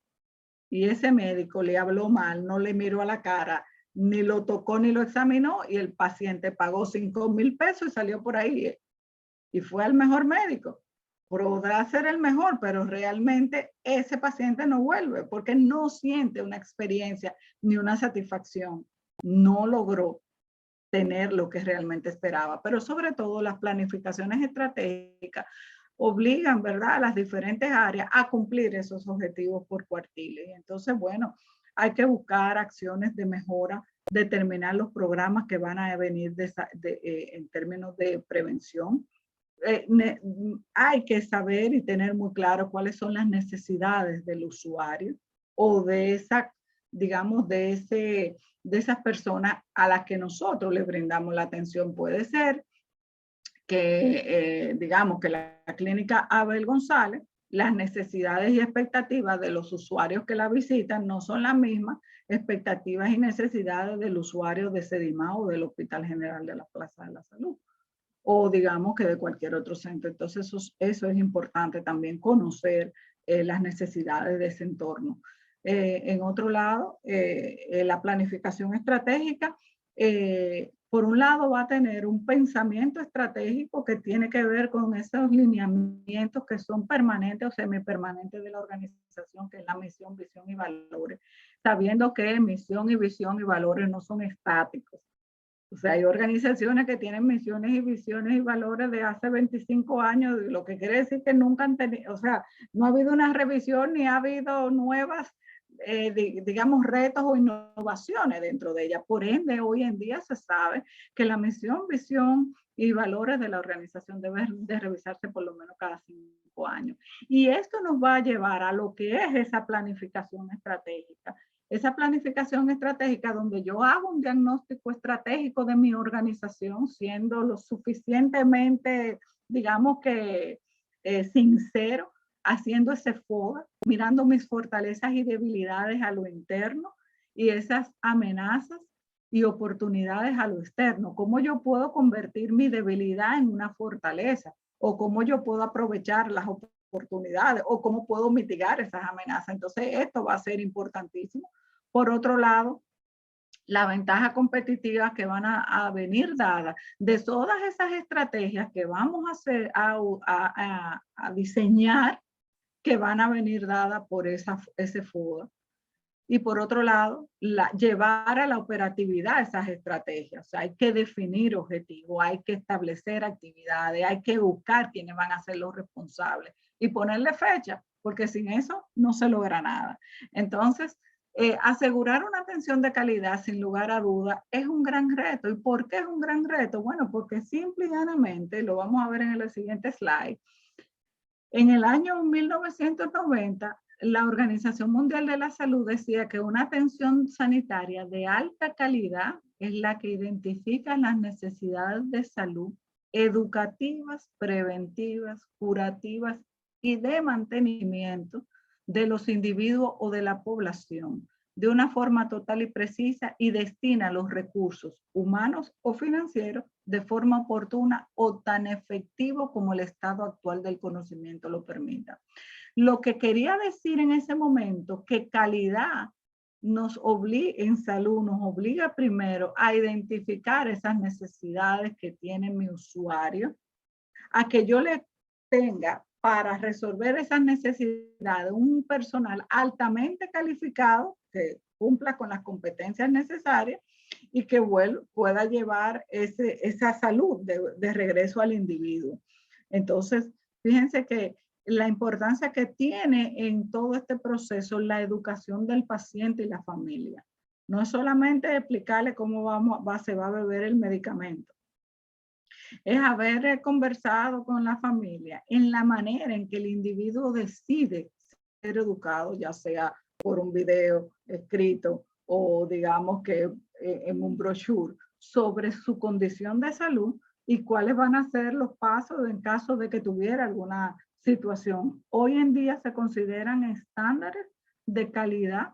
B: y ese médico le habló mal, no le miró a la cara, ni lo tocó ni lo examinó y el paciente pagó 5,000 pesos y salió por ahí y fue al mejor médico. Podrá ser el mejor, pero realmente ese paciente no vuelve porque no siente una experiencia ni una satisfacción. No logró tener lo que realmente esperaba. Pero sobre todo las planificaciones estratégicas obligan, ¿verdad?, a las diferentes áreas a cumplir esos objetivos por cuartiles. Entonces, bueno, hay que buscar acciones de mejora, determinar los programas que van a venir en términos de prevención. Hay que saber y tener muy claro cuáles son las necesidades del usuario o de esa, digamos, de esas personas a las que nosotros le brindamos la atención. Puede ser que, digamos, que la clínica Abel González, las necesidades y expectativas de los usuarios que la visitan no son las mismas expectativas y necesidades del usuario de Sedima o del Hospital General de la Plaza de la Salud, o digamos que de cualquier otro centro. Entonces eso es importante también conocer las necesidades de ese entorno. En otro lado, la planificación estratégica, por un lado va a tener un pensamiento estratégico que tiene que ver con esos lineamientos que son permanentes o semipermanentes de la organización, que es la misión, visión y valores, sabiendo que misión y visión y valores no son estáticos. O sea, hay organizaciones que tienen misiones y visiones y valores de hace 25 años, lo que quiere decir que nunca han tenido, o sea, no ha habido una revisión ni ha habido nuevas, digamos, retos o innovaciones dentro de ella. Por ende, hoy en día se sabe que la misión, visión y valores de la organización deben de revisarse por lo menos cada 5 años. Y esto nos va a llevar a lo que es esa planificación estratégica. Esa planificación estratégica donde yo hago un diagnóstico estratégico de mi organización, siendo lo suficientemente, digamos que sincero, haciendo ese FODA, mirando mis fortalezas y debilidades a lo interno y esas amenazas y oportunidades a lo externo. ¿Cómo yo puedo convertir mi debilidad en una fortaleza? ¿O cómo yo puedo aprovechar las oportunidades? ¿O cómo puedo mitigar esas amenazas? Entonces, esto va a ser importantísimo. Por otro lado, la ventaja competitiva que van a venir dadas de todas esas estrategias que vamos a hacer, a diseñar, que van a venir dadas por ese FODA. y por otro lado, llevar a la operatividad esas estrategias. O sea, hay que definir objetivos, hay que establecer actividades, hay que buscar quiénes van a ser los responsables y ponerle fecha, porque sin eso no se logra nada. Entonces, asegurar una atención de calidad, sin lugar a duda, es un gran reto. ¿Y por qué es un gran reto? Bueno, porque simple y llanamente, lo vamos a ver en el siguiente slide, en el año 1990, la Organización Mundial de la Salud decía que una atención sanitaria de alta calidad es la que identifica las necesidades de salud educativas, preventivas, curativas y de mantenimiento de los individuos o de la población de una forma total y precisa y destina los recursos humanos o financieros de forma oportuna o tan efectivo como el estado actual del conocimiento lo permita. Lo que quería decir en ese momento, que calidad nos obliga, en salud, nos obliga primero a identificar esas necesidades que tiene mi usuario, a que yo le tenga para resolver esas necesidades un personal altamente calificado que cumpla con las competencias necesarias y que pueda llevar esa salud de regreso al individuo. Entonces, fíjense que la importancia que tiene en todo este proceso la educación del paciente y la familia. No es solamente explicarle cómo se va a beber el medicamento, es haber conversado con la familia en la manera en que el individuo decide ser educado, ya sea por un video escrito o digamos que en un brochure, sobre su condición de salud y cuáles van a ser los pasos en caso de que tuviera alguna situación. Hoy en día se consideran estándares de calidad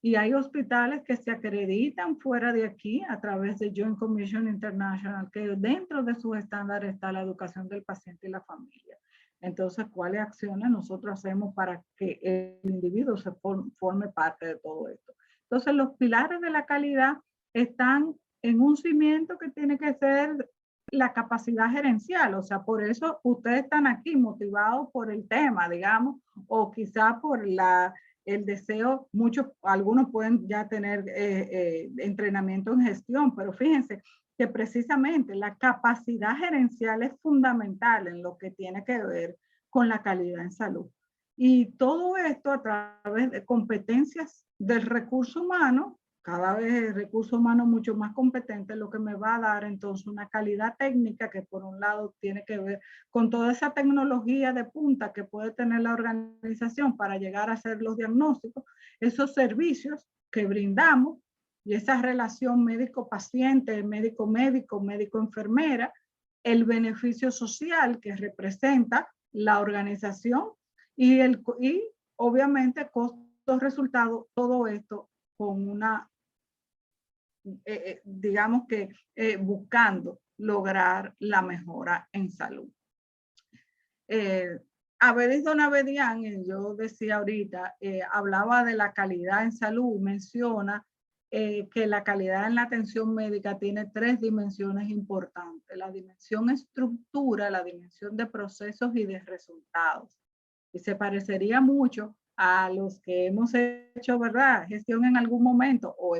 B: y hay hospitales que se acreditan fuera de aquí a través de Joint Commission International, que dentro de sus estándares está la educación del paciente y la familia. Entonces, ¿cuáles acciones nosotros hacemos para que el individuo se forme parte de todo esto? Entonces, los pilares de la calidad están en un cimiento que tiene que ser la capacidad gerencial. O sea, por eso ustedes están aquí motivados por el tema, digamos, o quizá por el deseo. Algunos pueden ya tener entrenamiento en gestión, pero fíjense que precisamente la capacidad gerencial es fundamental en lo que tiene que ver con la calidad en salud. Y todo esto a través de competencias del recurso humano, cada vez el recurso humano mucho más competente, lo que me va a dar entonces una calidad técnica que por un lado tiene que ver con toda esa tecnología de punta que puede tener la organización para llegar a hacer los diagnósticos, esos servicios que brindamos y esa relación médico-paciente, médico-médico, médico-enfermera, el beneficio social que representa la organización y obviamente costos-resultados, todo esto con una digamos que buscando lograr la mejora en salud. Abedis Donabedian, yo decía ahorita, hablaba de la calidad en salud, menciona que la calidad en la atención médica tiene 3 dimensiones importantes: la dimensión estructura, la dimensión de procesos y de resultados. Y se parecería mucho a los que hemos hecho, ¿verdad?, gestión en algún momento o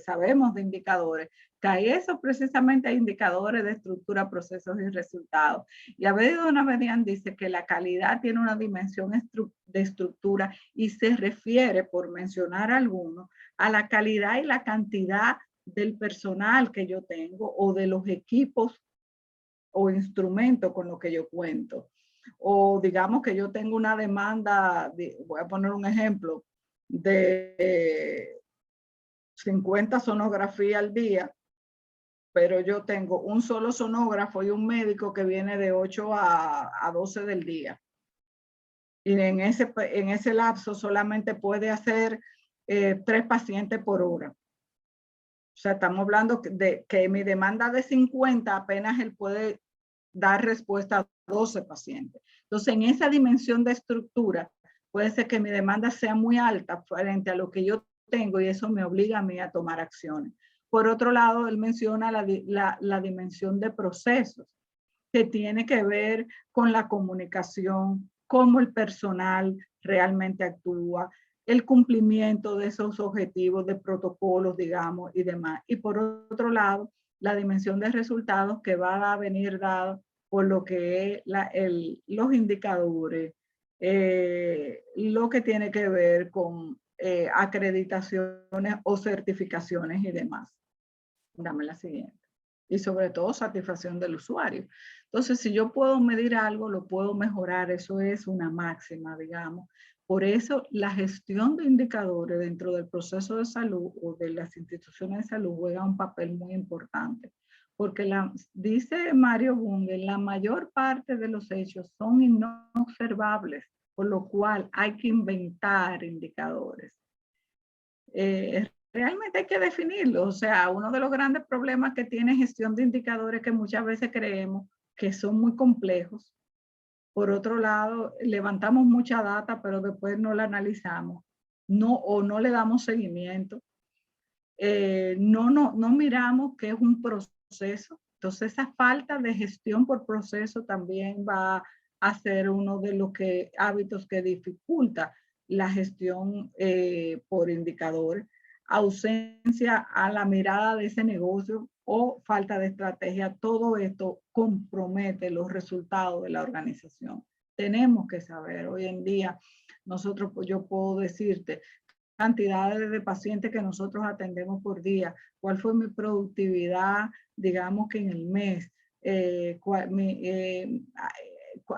B: sabemos de indicadores, que hay esos precisamente hay indicadores de estructura, procesos y resultados. Y Abedis Donabedian dice que la calidad tiene una dimensión de estructura y se refiere, por mencionar algunos, a la calidad y la cantidad del personal que yo tengo o de los equipos o instrumentos con los que yo cuento. O digamos que yo tengo una demanda, voy a poner un ejemplo, de 50 sonografías al día, pero yo tengo un solo sonógrafo y un médico que viene de 8 a 12 del día. Y en ese lapso solamente puede hacer 3 pacientes por hora. O sea, estamos hablando de que mi demanda de 50 apenas él puede dar respuesta a 12 pacientes. Entonces, en esa dimensión de estructura, puede ser que mi demanda sea muy alta frente a lo que yo tengo y eso me obliga a mí a tomar acciones. Por otro lado, él menciona la dimensión de procesos, que tiene que ver con la comunicación, cómo el personal realmente actúa, el cumplimiento de esos objetivos, de protocolos, digamos, y demás. Y por otro lado, la dimensión de resultados que va a venir dado por lo que es los indicadores, lo que tiene que ver con acreditaciones o certificaciones y demás. Dame la siguiente. Y sobre todo satisfacción del usuario. Entonces, si yo puedo medir algo, lo puedo mejorar. Eso es una máxima, digamos. Por eso, la gestión de indicadores dentro del proceso de salud o de las instituciones de salud juega un papel muy importante. Porque dice Mario Bunge, la mayor parte de los hechos son inobservables, por lo cual hay que inventar indicadores. Realmente hay que definirlo. O sea, uno de los grandes problemas que tiene gestión de indicadores que muchas veces creemos que son muy complejos. Por otro lado, levantamos mucha data, pero después no la analizamos. O no le damos seguimiento. No miramos que es un proceso. Entonces, esa falta de gestión por proceso también va a ser uno de los hábitos que dificulta la gestión por indicadores. Ausencia a la mirada de ese negocio o falta de estrategia, todo esto compromete los resultados de la organización. Tenemos que saber, hoy en día, yo puedo decirte, cantidades de pacientes que nosotros atendemos por día, cuál fue mi productividad, digamos que en el mes,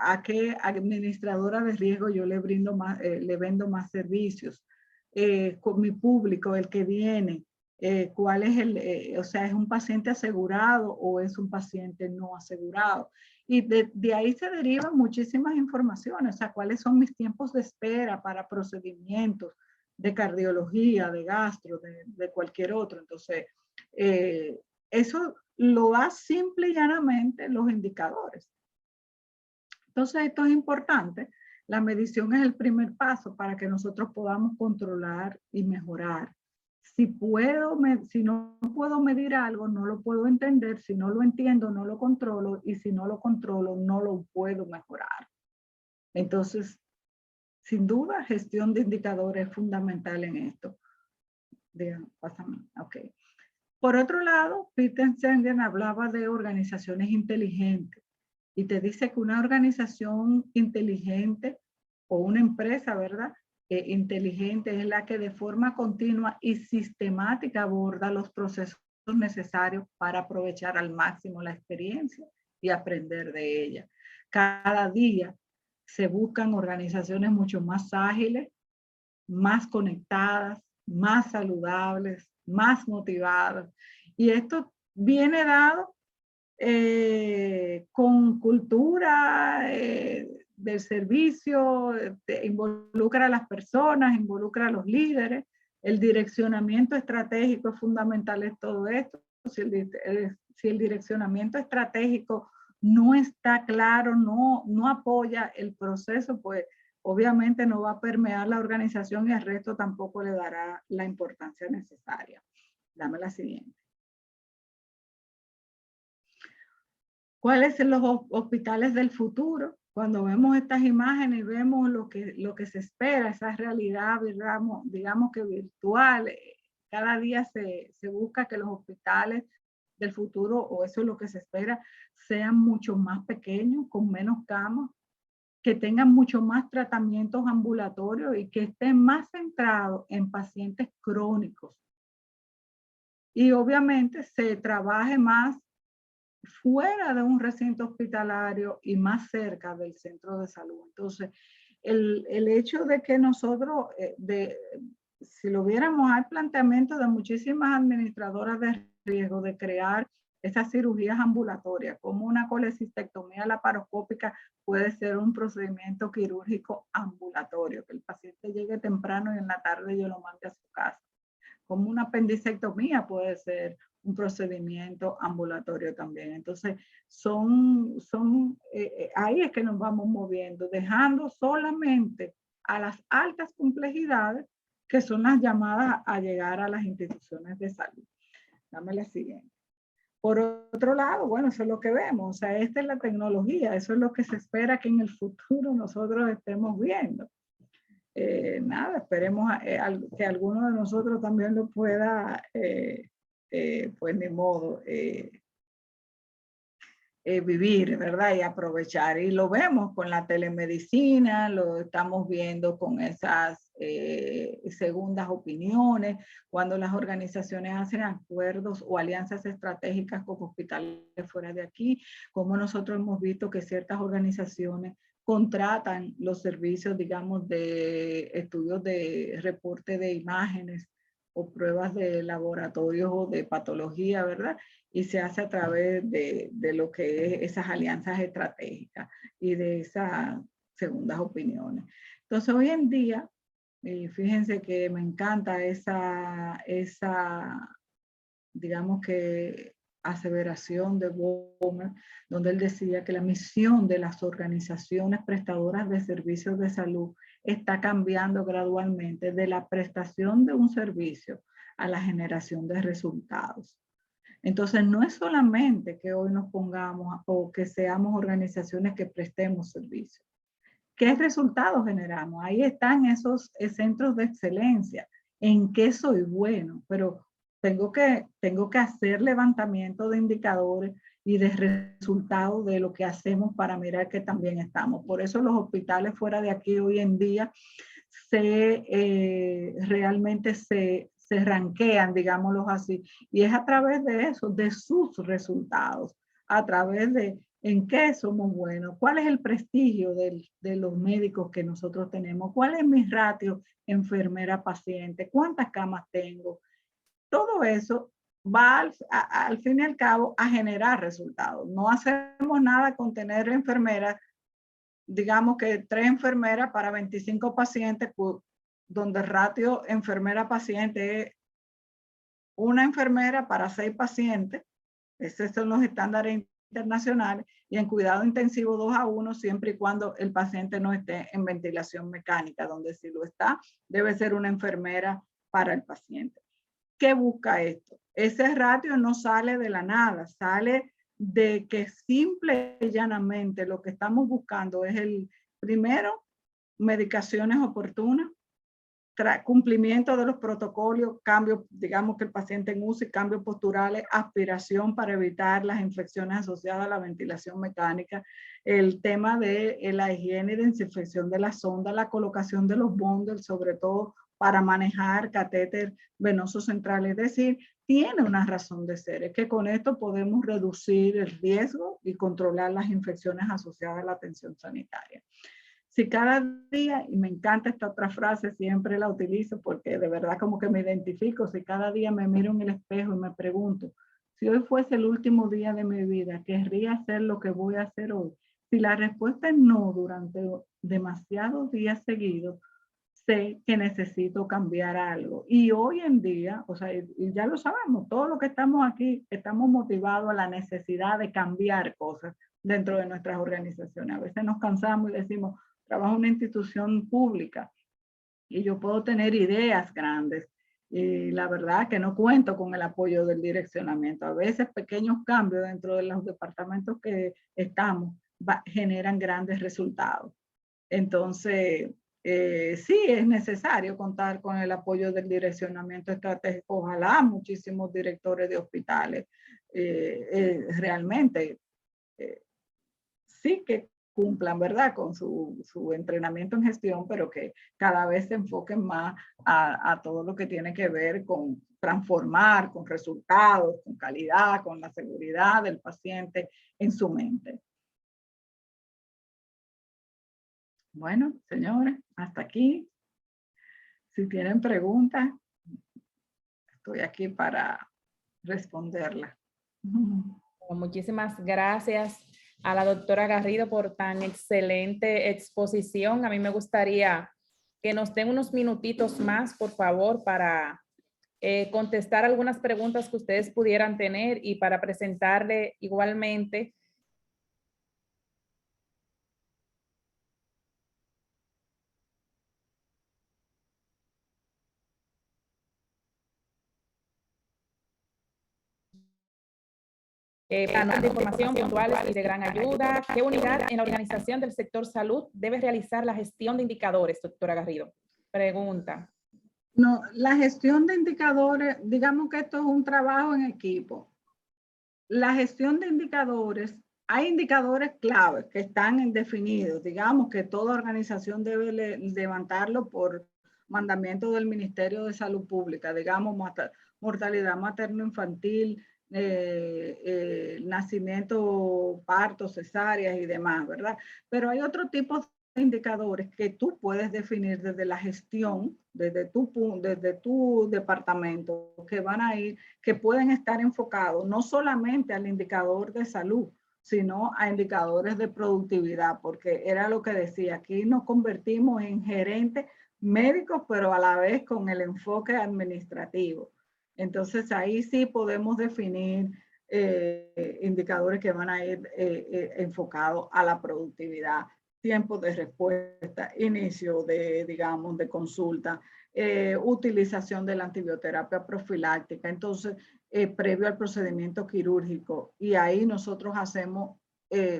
B: a qué administradora de riesgo yo le vendo más servicios, con mi público, el que viene, cuál es o sea, ¿es un paciente asegurado o es un paciente no asegurado? Y de ahí se derivan muchísimas informaciones, o sea, cuáles son mis tiempos de espera para procedimientos de cardiología, de gastro, de cualquier otro. Entonces, eso lo da simple y llanamente los indicadores. Entonces, esto es importante. La medición es el primer paso para que nosotros podamos controlar y mejorar. Si no puedo medir algo, no lo puedo entender. Si no lo entiendo, no lo controlo. Y si no lo controlo, no lo puedo mejorar. Entonces, sin duda, gestión de indicadores es fundamental en esto. Pásame. Okay. Por otro lado, Peter Senge hablaba de organizaciones inteligentes y te dice que una organización inteligente o una empresa, ¿verdad? Inteligente es la que de forma continua y sistemática aborda los procesos necesarios para aprovechar al máximo la experiencia y aprender de ella. Cada día se buscan organizaciones mucho más ágiles, más conectadas, más saludables, más motivadas. Y esto viene dado con cultura del servicio, involucra a las personas, involucra a los líderes. El direccionamiento estratégico es fundamental en todo esto. Si el direccionamiento estratégico no está claro, no apoya el proceso, pues obviamente no va a permear la organización y el resto tampoco le dará la importancia necesaria. Dame la siguiente. ¿Cuáles son los hospitales del futuro? Cuando vemos estas imágenes y vemos lo que se espera, esa realidad, digamos que virtual, cada día se busca que los hospitales del futuro, o eso es lo que se espera, sean mucho más pequeños, con menos camas, que tengan mucho más tratamientos ambulatorios y que estén más centrados en pacientes crónicos. Y obviamente se trabaje más fuera de un recinto hospitalario y más cerca del centro de salud. Entonces, el hecho de que nosotros, si lo viéramos, hay planteamientos de muchísimas administradoras de riesgo de crear esas cirugías ambulatorias, como una colecistectomía laparoscópica puede ser un procedimiento quirúrgico ambulatorio, que el paciente llegue temprano y en la tarde yo lo mande a su casa. Como una apendicectomía puede ser un procedimiento ambulatorio también. Entonces, ahí es que nos vamos moviendo, dejando solamente a las altas complejidades que son las llamadas a llegar a las instituciones de salud. Dame la siguiente. Por otro lado, bueno, eso es lo que vemos. O sea, esta es la tecnología. Eso es lo que se espera que en el futuro nosotros estemos viendo. nada, esperemos que alguno de nosotros también lo pueda, pues ni modo, vivir, ¿verdad? Y aprovechar. Y lo vemos con la telemedicina, lo estamos viendo con esas segundas opiniones, cuando las organizaciones hacen acuerdos o alianzas estratégicas con hospitales fuera de aquí, como nosotros hemos visto que ciertas organizaciones contratan los servicios, digamos, de estudios de reporte de imágenes o pruebas de laboratorios o de patología, ¿verdad? Y se hace a través de lo que es esas alianzas estratégicas y de esas segundas opiniones. Entonces, hoy en día, fíjense que me encanta esa digamos que, aseveración de Bomer, donde él decía que la misión de las organizaciones prestadoras de servicios de salud está cambiando gradualmente de la prestación de un servicio a la generación de resultados. Entonces, no es solamente que hoy nos pongamos o que seamos organizaciones que prestemos servicios. ¿Qué resultados generamos? Ahí están esos centros de excelencia. ¿En qué soy bueno? Pero tengo que hacer levantamiento de indicadores y de resultados de lo que hacemos para mirar que también estamos. Por eso los hospitales fuera de aquí hoy en día realmente se ranquean, digámoslo así, y es a través de eso, de sus resultados, a través de en qué somos buenos, cuál es el prestigio de los médicos que nosotros tenemos, cuál es mi ratio enfermera-paciente, cuántas camas tengo. Todo eso va al fin y al cabo a generar resultados. No hacemos nada con tener enfermeras, digamos que 3 enfermeras para 25 pacientes, donde el ratio enfermera-paciente es una enfermera para 6 pacientes. Esos son los estándares internacionales. Y en cuidado intensivo 2:1, siempre y cuando el paciente no esté en ventilación mecánica, donde si lo está, debe ser una enfermera para el paciente. ¿Qué busca esto? Ese ratio no sale de la nada, sale de que simple y llanamente lo que estamos buscando es el primero, medicaciones oportunas, cumplimiento de los protocolos, cambios, digamos que el paciente en UCI, cambios posturales, aspiración para evitar las infecciones asociadas a la ventilación mecánica, el tema de la higiene y desinfección de la sonda, la colocación de los bundles, sobre todo para manejar catéter venoso central, es decir, tiene una razón de ser, es que con esto podemos reducir el riesgo y controlar las infecciones asociadas a la atención sanitaria. Si cada día, y me encanta esta otra frase, siempre la utilizo porque de verdad como que me identifico, si cada día me miro en el espejo y me pregunto, si hoy fuese el último día de mi vida, ¿querría hacer lo que voy a hacer hoy? Si la respuesta es no durante demasiados días seguidos, sé que necesito cambiar algo. Y hoy en día, o sea, y ya lo sabemos, todos los que estamos aquí estamos motivados a la necesidad de cambiar cosas dentro de nuestras organizaciones. A veces nos cansamos y decimos, trabajo en una institución pública y yo puedo tener ideas grandes. Y la verdad que no cuento con el apoyo del direccionamiento. A veces pequeños cambios dentro de los departamentos que estamos generan grandes resultados. Entonces, sí es necesario contar con el apoyo del direccionamiento estratégico. Ojalá muchísimos directores de hospitales realmente sí que cumplan, ¿verdad?, con su entrenamiento en gestión, pero que cada vez se enfoquen más a todo lo que tiene que ver con transformar, con resultados, con calidad, con la seguridad del paciente en su mente. Bueno, señores, hasta aquí. Si tienen preguntas, estoy aquí para responderlas.
A: Muchísimas gracias a la doctora Garrido por tan excelente exposición. A mí me gustaría que nos den unos minutitos más, por favor, para contestar algunas preguntas que ustedes pudieran tener y para presentarle igualmente planos de información puntuales y de gran ayuda. ¿Qué unidad en la organización del sector salud debe realizar la gestión de indicadores, doctora Garrido? Pregunta.
B: No, la gestión de indicadores, digamos que esto es un trabajo en equipo. La gestión de indicadores, hay indicadores claves que están definidos, digamos que toda organización debe levantarlo por mandamiento del Ministerio de Salud Pública, digamos mortalidad materno-infantil, nacimiento, partos, cesáreas y demás, ¿verdad? Pero hay otro tipo de indicadores que tú puedes definir desde la gestión, desde tu departamento, que van a ir, que pueden estar enfocados no solamente al indicador de salud, sino a indicadores de productividad, porque era lo que decía, aquí nos convertimos en gerentes médicos, pero a la vez con el enfoque administrativo. Entonces ahí sí podemos definir indicadores que van a ir enfocados a la productividad, tiempo de respuesta, inicio de, digamos, de consulta, utilización de la antibioterapia profiláctica, entonces, previo al procedimiento quirúrgico. Y ahí nosotros hacemos,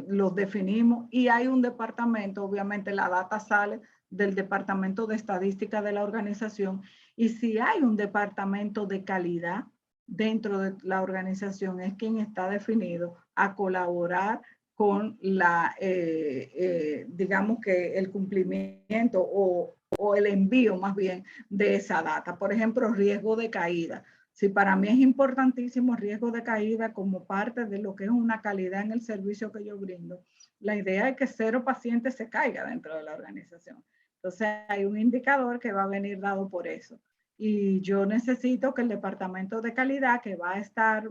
B: los definimos y hay un departamento, obviamente la data sale del departamento de estadística de la organización, y si hay un departamento de calidad dentro de la organización, es quien está definido a colaborar con la, digamos que el cumplimiento o el envío más bien de esa data. Por ejemplo, riesgo de caída. Si para mí es importantísimo riesgo de caída como parte de lo que es una calidad en el servicio que yo brindo, la idea es que 0 pacientes se caiga dentro de la organización. Entonces hay un indicador que va a venir dado por eso. Y yo necesito que el departamento de calidad, que va a estar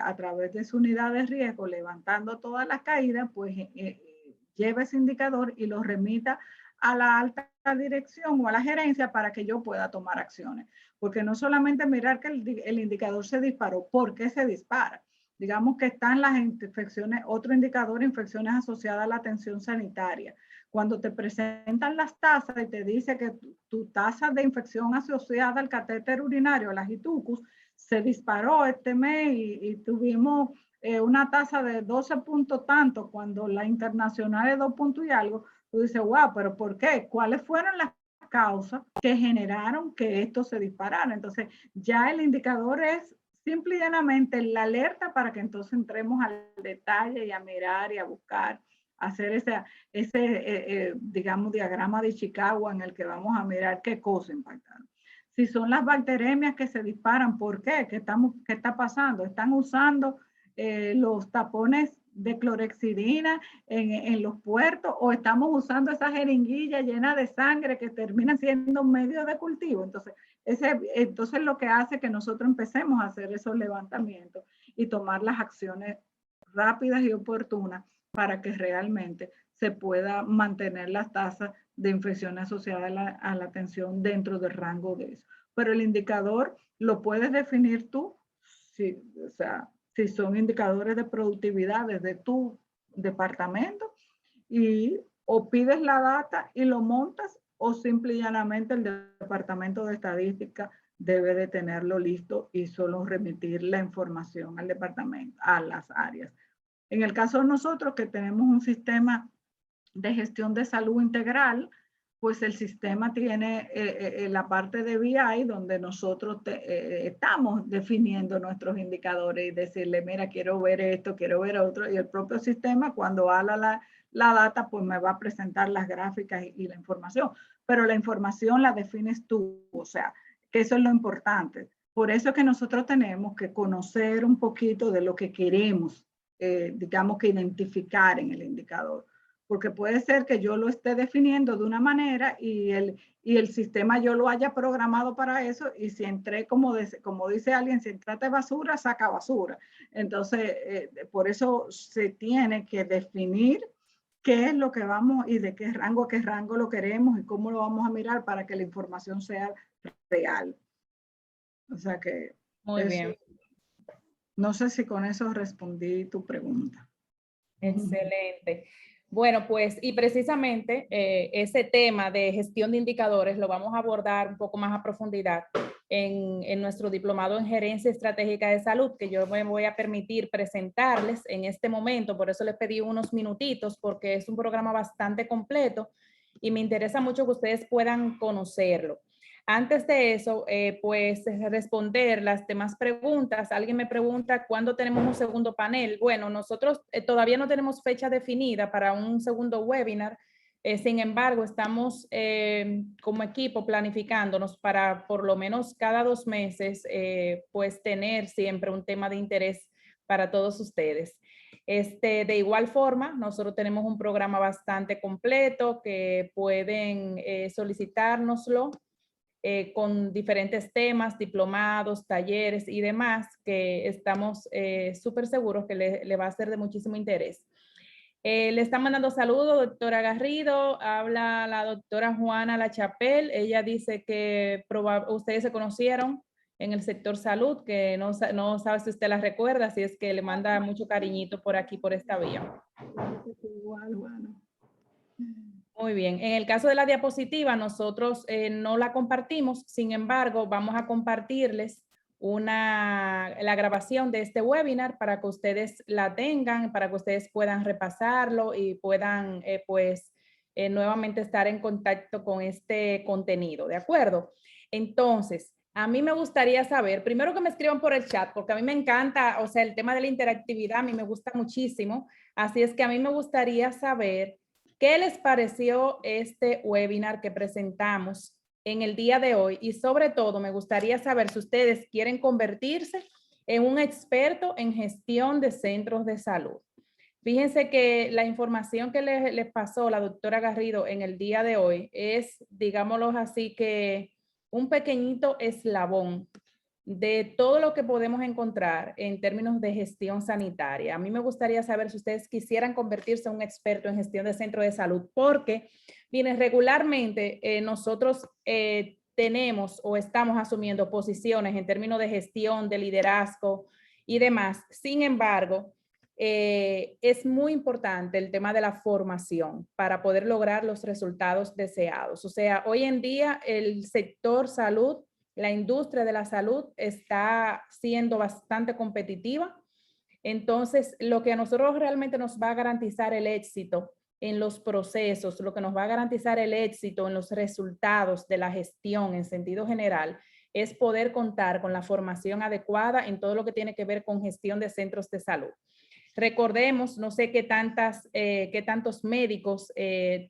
B: a través de su unidad de riesgo levantando todas las caídas, pues lleve ese indicador y lo remita a la alta dirección o a la gerencia para que yo pueda tomar acciones. Porque no solamente mirar que el indicador se disparó, ¿por qué se dispara? Digamos que están las infecciones, otro indicador, infecciones asociadas a la atención sanitaria. Cuando te presentan las tasas y te dice que tu tasa de infección asociada al catéter urinario, las ITUCUS, se disparó este mes y tuvimos una tasa de 12 puntos tanto, cuando la internacional es 2 puntos y algo, tú dices, wow, pero ¿por qué? ¿Cuáles fueron las causas que generaron que esto se disparara? Entonces, ya el indicador es simple y llanamente la alerta para que entonces entremos al detalle y a mirar y a buscar, hacer ese digamos, diagrama de Chicago en el que vamos a mirar qué cosa impactaron. Si son las bacteremias que se disparan, ¿por qué? ¿Qué está pasando? ¿Están usando los tapones de clorexidina en los puertos o estamos usando esa jeringuilla llena de sangre que termina siendo un medio de cultivo? Entonces lo que hace que nosotros empecemos a hacer esos levantamientos y tomar las acciones rápidas y oportunas para que realmente se pueda mantener las tasas de infección asociadas a la atención dentro del rango de eso. Pero el indicador lo puedes definir tú, si, o sea, si son indicadores de productividad desde tu departamento, y o pides la data y lo montas, o simple y llanamente el departamento de estadística debe de tenerlo listo y solo remitir la información al departamento, a las áreas. En el caso de nosotros, que tenemos un sistema de gestión de salud integral, pues el sistema tiene la parte de BI donde nosotros estamos definiendo nuestros indicadores y decirle, mira, quiero ver esto, quiero ver otro, y el propio sistema cuando habla la data, pues me va a presentar las gráficas y la información, pero la información la defines tú, o sea, que eso es lo importante. Por eso es que nosotros tenemos que conocer un poquito de lo que queremos, digamos que identificar en el indicador. Porque puede ser que yo lo esté definiendo de una manera y el sistema yo lo haya programado para eso, y si entré, como dice alguien, si entraste basura, saca basura. Entonces, por eso se tiene que definir qué es lo que vamos y de qué rango lo queremos y cómo lo vamos a mirar para que la información sea real. O sea que...
A: Muy bien.
B: No sé si con eso respondí tu pregunta.
A: Excelente. Bueno, pues, y precisamente ese tema de gestión de indicadores lo vamos a abordar un poco más a profundidad en nuestro diplomado en Gerencia Estratégica de Salud, que yo me voy a permitir presentarles en este momento. Por eso les pedí unos minutitos, porque es un programa bastante completo y me interesa mucho que ustedes puedan conocerlo. Antes de eso, pues responder las demás preguntas. Alguien me pregunta cuándo tenemos un segundo panel. Bueno, nosotros todavía no tenemos fecha definida para un segundo webinar. Sin embargo, estamos como equipo planificándonos para por lo menos cada 2 meses, pues tener siempre un tema de interés para todos ustedes. De igual forma, nosotros tenemos un programa bastante completo que pueden solicitárnoslo con diferentes temas, diplomados, talleres y demás, que estamos súper seguros que le va a ser de muchísimo interés. Le están mandando saludos, doctora Garrido. Habla la doctora Juana Lachapelle. Ella dice que ustedes se conocieron en el sector salud, que no sabe si usted la recuerda, así es que le manda mucho cariñito por aquí, por esta vía.
B: Igual, bueno.
A: Muy bien. En el caso de la diapositiva, nosotros no la compartimos. Sin embargo, vamos a compartirles la grabación de este webinar para que ustedes la tengan, para que ustedes puedan repasarlo y puedan, nuevamente estar en contacto con este contenido. ¿De acuerdo? Entonces, a mí me gustaría saber, primero que me escriban por el chat, porque a mí me encanta, o sea, el tema de la interactividad a mí me gusta muchísimo. Así es que a mí me gustaría saber ¿qué les pareció este webinar que presentamos en el día de hoy? Y sobre todo, me gustaría saber si ustedes quieren convertirse en un experto en gestión de centros de salud. Fíjense que la información que les pasó la doctora Garrido en el día de hoy es, digámoslo así, que un pequeñito eslabón de todo lo que podemos encontrar en términos de gestión sanitaria. A mí me gustaría saber si ustedes quisieran convertirse en un experto en gestión de centro de salud, porque, miren, regularmente nosotros tenemos o estamos asumiendo posiciones en términos de gestión, de liderazgo y demás. Sin embargo, es muy importante el tema de la formación para poder lograr los resultados deseados. O sea, hoy en día el sector salud, la industria de la salud está siendo bastante competitiva. Entonces, lo que a nosotros realmente nos va a garantizar el éxito en los procesos, lo que nos va a garantizar el éxito en los resultados de la gestión en sentido general, es poder contar con la formación adecuada en todo lo que tiene que ver con gestión de centros de salud. Recordemos, no sé qué tantos médicos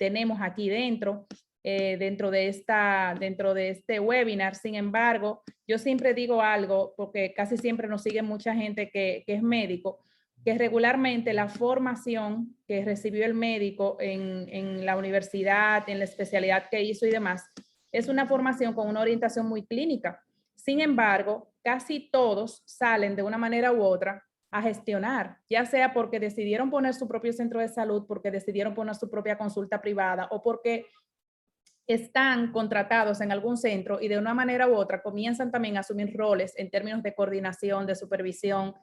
A: tenemos aquí dentro de este webinar. Sin embargo, yo siempre digo algo, porque casi siempre nos sigue mucha gente que es médico, que regularmente la formación que recibió el médico en la universidad, en la especialidad que hizo y demás, es una formación con una orientación muy clínica. Sin embargo, casi todos salen de una manera u otra a gestionar, ya sea porque decidieron poner su propio centro de salud, porque decidieron poner su propia consulta privada o porque están contratados en algún centro y de una manera u otra comienzan también a asumir roles en términos de coordinación, de supervisión,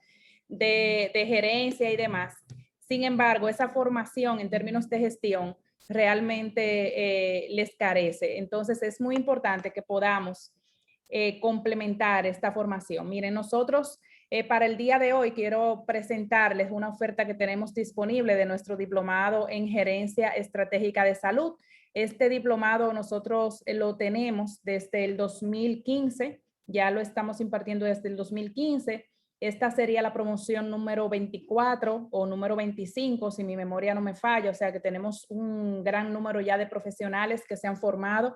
A: de gerencia y demás. Sin embargo, esa formación en términos de gestión realmente les carece. Entonces, es muy importante que podamos complementar esta formación. Miren, nosotros para el día de hoy quiero presentarles una oferta que tenemos disponible de nuestro diplomado en Gerencia Estratégica de Salud. Este diplomado nosotros lo tenemos desde el 2015, ya lo estamos impartiendo desde el 2015. Esta sería la promoción número 24 o número 25, si mi memoria no me falla, o sea que tenemos un gran número ya de profesionales que se han formado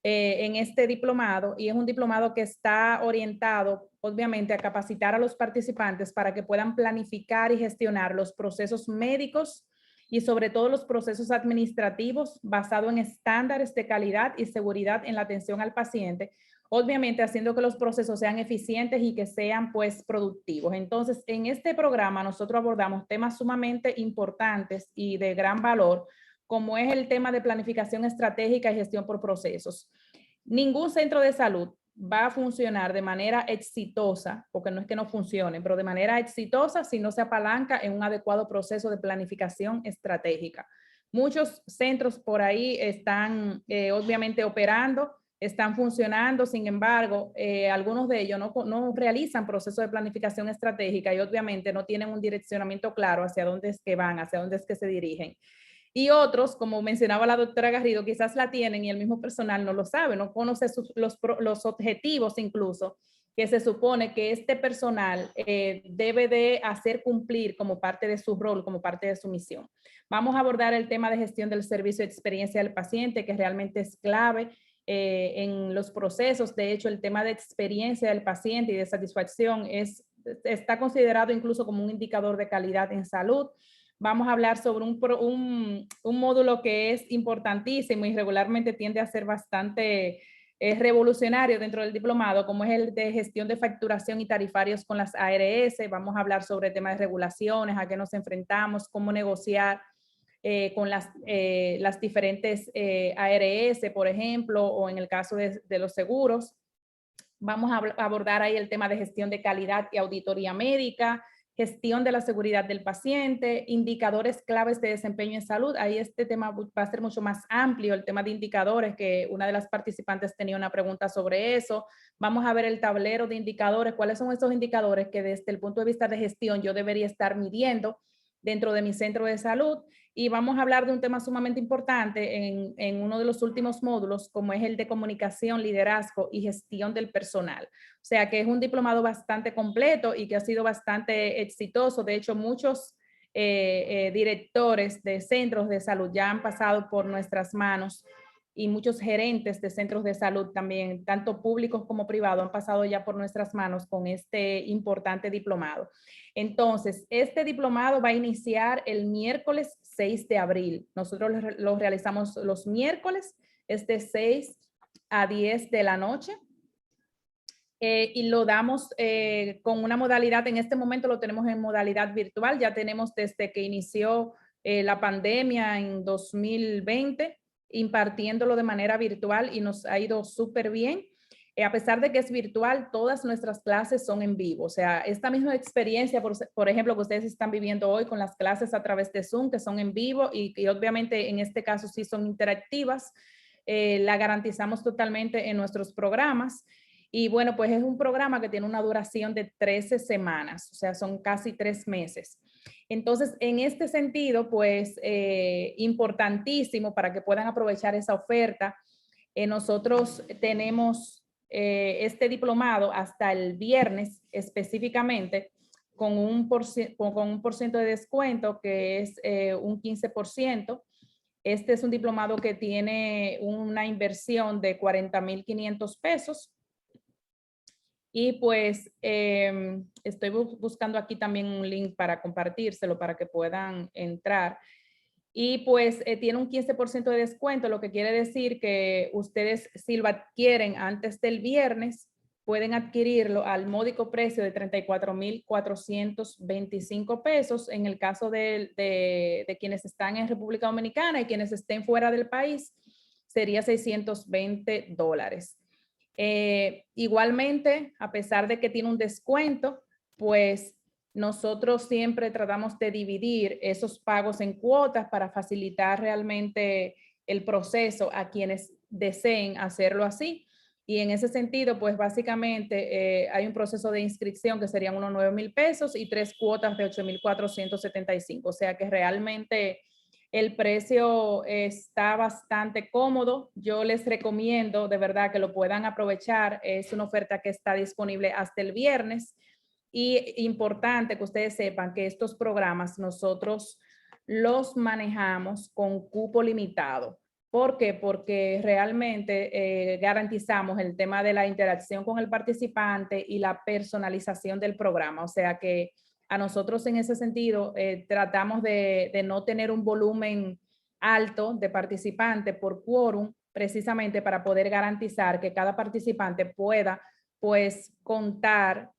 A: en este diplomado, y es un diplomado que está orientado obviamente a capacitar a los participantes para que puedan planificar y gestionar los procesos médicos y sobre todo los procesos administrativos basados en estándares de calidad y seguridad en la atención al paciente, obviamente haciendo que los procesos sean eficientes y que sean pues productivos. Entonces, en este programa nosotros abordamos temas sumamente importantes y de gran valor, como es el tema de planificación estratégica y gestión por procesos. Ningún centro de salud va a funcionar de manera exitosa, porque no es que no funcione, pero de manera exitosa si no se apalanca en un adecuado proceso de planificación estratégica. Muchos centros por ahí están obviamente operando están funcionando. Sin embargo, algunos de ellos no realizan procesos de planificación estratégica y obviamente no tienen un direccionamiento claro hacia dónde es que van, hacia dónde es que se dirigen. Y otros, como mencionaba la doctora Garrido, quizás la tienen y el mismo personal no lo sabe, no conoce los objetivos incluso que se supone que este personal debe de hacer cumplir como parte de su rol, como parte de su misión. Vamos a abordar el tema de gestión del servicio de experiencia del paciente, que realmente es clave en los procesos. De hecho, el tema de experiencia del paciente y de satisfacción está considerado incluso como un indicador de calidad en salud. Vamos a hablar sobre un módulo que es importantísimo y regularmente tiende a ser bastante revolucionario dentro del diplomado, como es el de gestión de facturación y tarifarios con las ARS. Vamos a hablar sobre temas de regulaciones, a qué nos enfrentamos, cómo negociar con las diferentes ARS, por ejemplo, o en el caso de los seguros. Vamos a abordar ahí el tema de gestión de calidad y auditoría médica, gestión de la seguridad del paciente, indicadores claves de desempeño en salud. Ahí este tema va a ser mucho más amplio, el tema de indicadores, que una de las participantes tenía una pregunta sobre eso. Vamos a ver el tablero de indicadores, cuáles son esos indicadores que desde el punto de vista de gestión yo debería estar midiendo dentro de mi centro de salud. Y vamos a hablar de un tema sumamente importante en uno de los últimos módulos, como es el de comunicación, liderazgo y gestión del personal. O sea que es un diplomado bastante completo y que ha sido bastante exitoso. De hecho, muchos directores de centros de salud ya han pasado por nuestras manos y muchos gerentes de centros de salud también, tanto públicos como privados, han pasado ya por nuestras manos con este importante diplomado. Entonces, este diplomado va a iniciar el miércoles 6 de abril. Nosotros lo realizamos los miércoles, es de 6 a 10 de la noche. Y lo damos con una modalidad, en este momento lo tenemos en modalidad virtual, ya tenemos desde que inició la pandemia en 2020, impartiéndolo de manera virtual y nos ha ido súper bien. A pesar de que es virtual, todas nuestras clases son en vivo. O sea, esta misma experiencia, por ejemplo, que ustedes están viviendo hoy con las clases a través de Zoom, que son en vivo y obviamente en este caso sí son interactivas, la garantizamos totalmente en nuestros programas. Y bueno, pues es un programa que tiene una duración de 13 semanas, o sea, son casi 3 meses. Entonces, en este sentido, pues importantísimo para que puedan aprovechar esa oferta, nosotros tenemos este diplomado hasta el viernes específicamente con un por ciento de descuento que es un 15%. Este es un diplomado que tiene una inversión de 40,500 pesos. Y pues estoy buscando aquí también un link para compartírselo para que puedan entrar. Y pues tiene un 15% de descuento, lo que quiere decir que ustedes si lo adquieren antes del viernes, pueden adquirirlo al módico precio de 34,425 pesos. En el caso de quienes están en República Dominicana y quienes estén fuera del país, sería $620. Igualmente, a pesar de que tiene un descuento, pues nosotros siempre tratamos de dividir esos pagos en cuotas para facilitar realmente el proceso a quienes deseen hacerlo así. Y en ese sentido, pues básicamente hay un proceso de inscripción que serían unos 9,000 pesos y 3 cuotas de 8,475. O sea que realmente el precio está bastante cómodo. Yo les recomiendo de verdad que lo puedan aprovechar. Es una oferta que está disponible hasta el viernes. Y importante que ustedes sepan que estos programas nosotros los manejamos con cupo limitado. ¿Por qué? Porque realmente garantizamos el tema de la interacción con el participante y la personalización del programa. O sea que a nosotros en ese sentido tratamos de no tener un volumen alto de participantes por quórum, precisamente para poder garantizar que cada participante pueda pues contar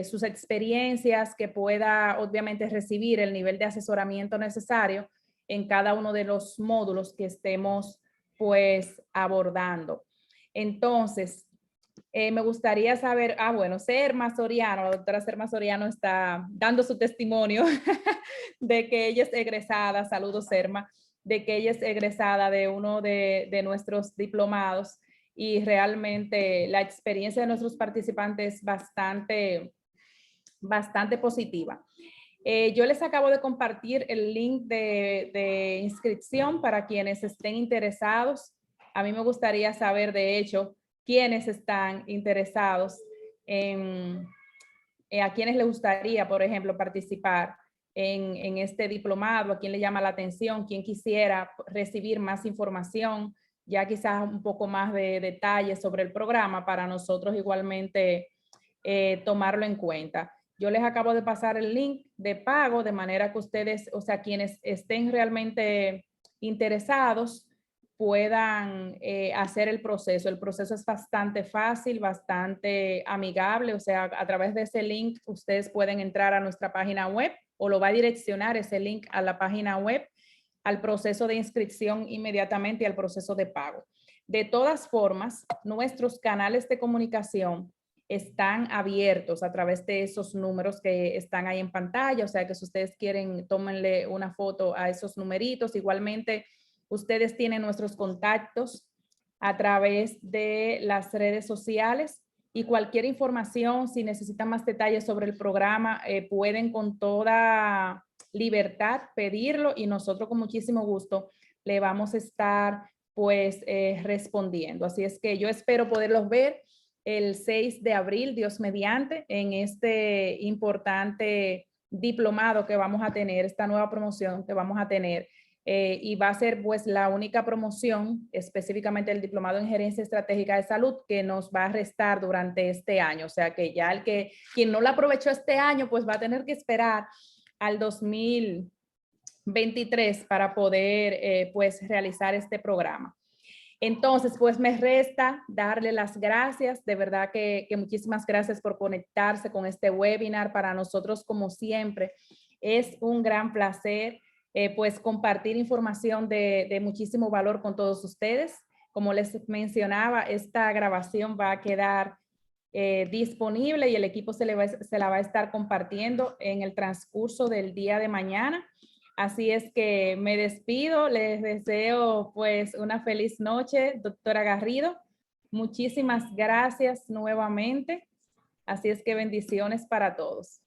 A: sus experiencias, que pueda obviamente recibir el nivel de asesoramiento necesario en cada uno de los módulos que estemos pues abordando. Entonces, me gustaría saber, bueno, Serma Soriano, la doctora Serma Soriano está dando su testimonio de que ella es egresada, saludos Serma, de que ella es egresada de uno de nuestros diplomados. y realmente la experiencia de nuestros participantes es bastante positiva. Yo les acabo de compartir el link de inscripción para quienes estén interesados. A mí me gustaría saber, de hecho, quiénes están interesados a quienes les gustaría, por ejemplo, participar en este diplomado, a quién le llama la atención, quién quisiera recibir más información, ya quizás un poco más de detalles sobre el programa para nosotros igualmente tomarlo en cuenta. Yo les acabo de pasar el link de pago de manera que ustedes, o sea, quienes estén realmente interesados, puedan hacer el proceso. El proceso es bastante fácil, bastante amigable, o sea, a través de ese link ustedes pueden entrar a nuestra página web o lo va a direccionar ese link a la página web, al proceso de inscripción inmediatamente y al proceso de pago. De todas formas, nuestros canales de comunicación están abiertos a través de esos números que están ahí en pantalla, o sea que si ustedes quieren, tómenle una foto a esos numeritos. Igualmente, ustedes tienen nuestros contactos a través de las redes sociales y cualquier información, si necesitan más detalles sobre el programa, pueden con toda libertad pedirlo y nosotros con muchísimo gusto le vamos a estar pues respondiendo. Así es que yo espero poderlos ver el 6 de abril, Dios mediante, en este importante diplomado que vamos a tener, esta nueva promoción que vamos a tener. Y va a ser pues la única promoción, específicamente el diplomado en gerencia estratégica de salud, que nos va a restar durante este año. O sea que ya quien no la aprovechó este año, pues va a tener que esperar al 2023 para poder pues realizar este programa. Entonces, pues me resta darle las gracias, de verdad que muchísimas gracias por conectarse con este webinar. Para nosotros, como siempre, es un gran placer pues compartir información de muchísimo valor con todos ustedes. Como les mencionaba, esta grabación va a quedar disponible y el equipo se la va a estar compartiendo en el transcurso del día de mañana. Así es que me despido, les deseo pues una feliz noche, doctora Garrido. Muchísimas gracias nuevamente. Así es que bendiciones para todos.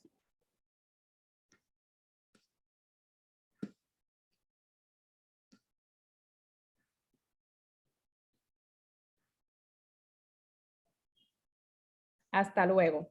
A: Hasta luego.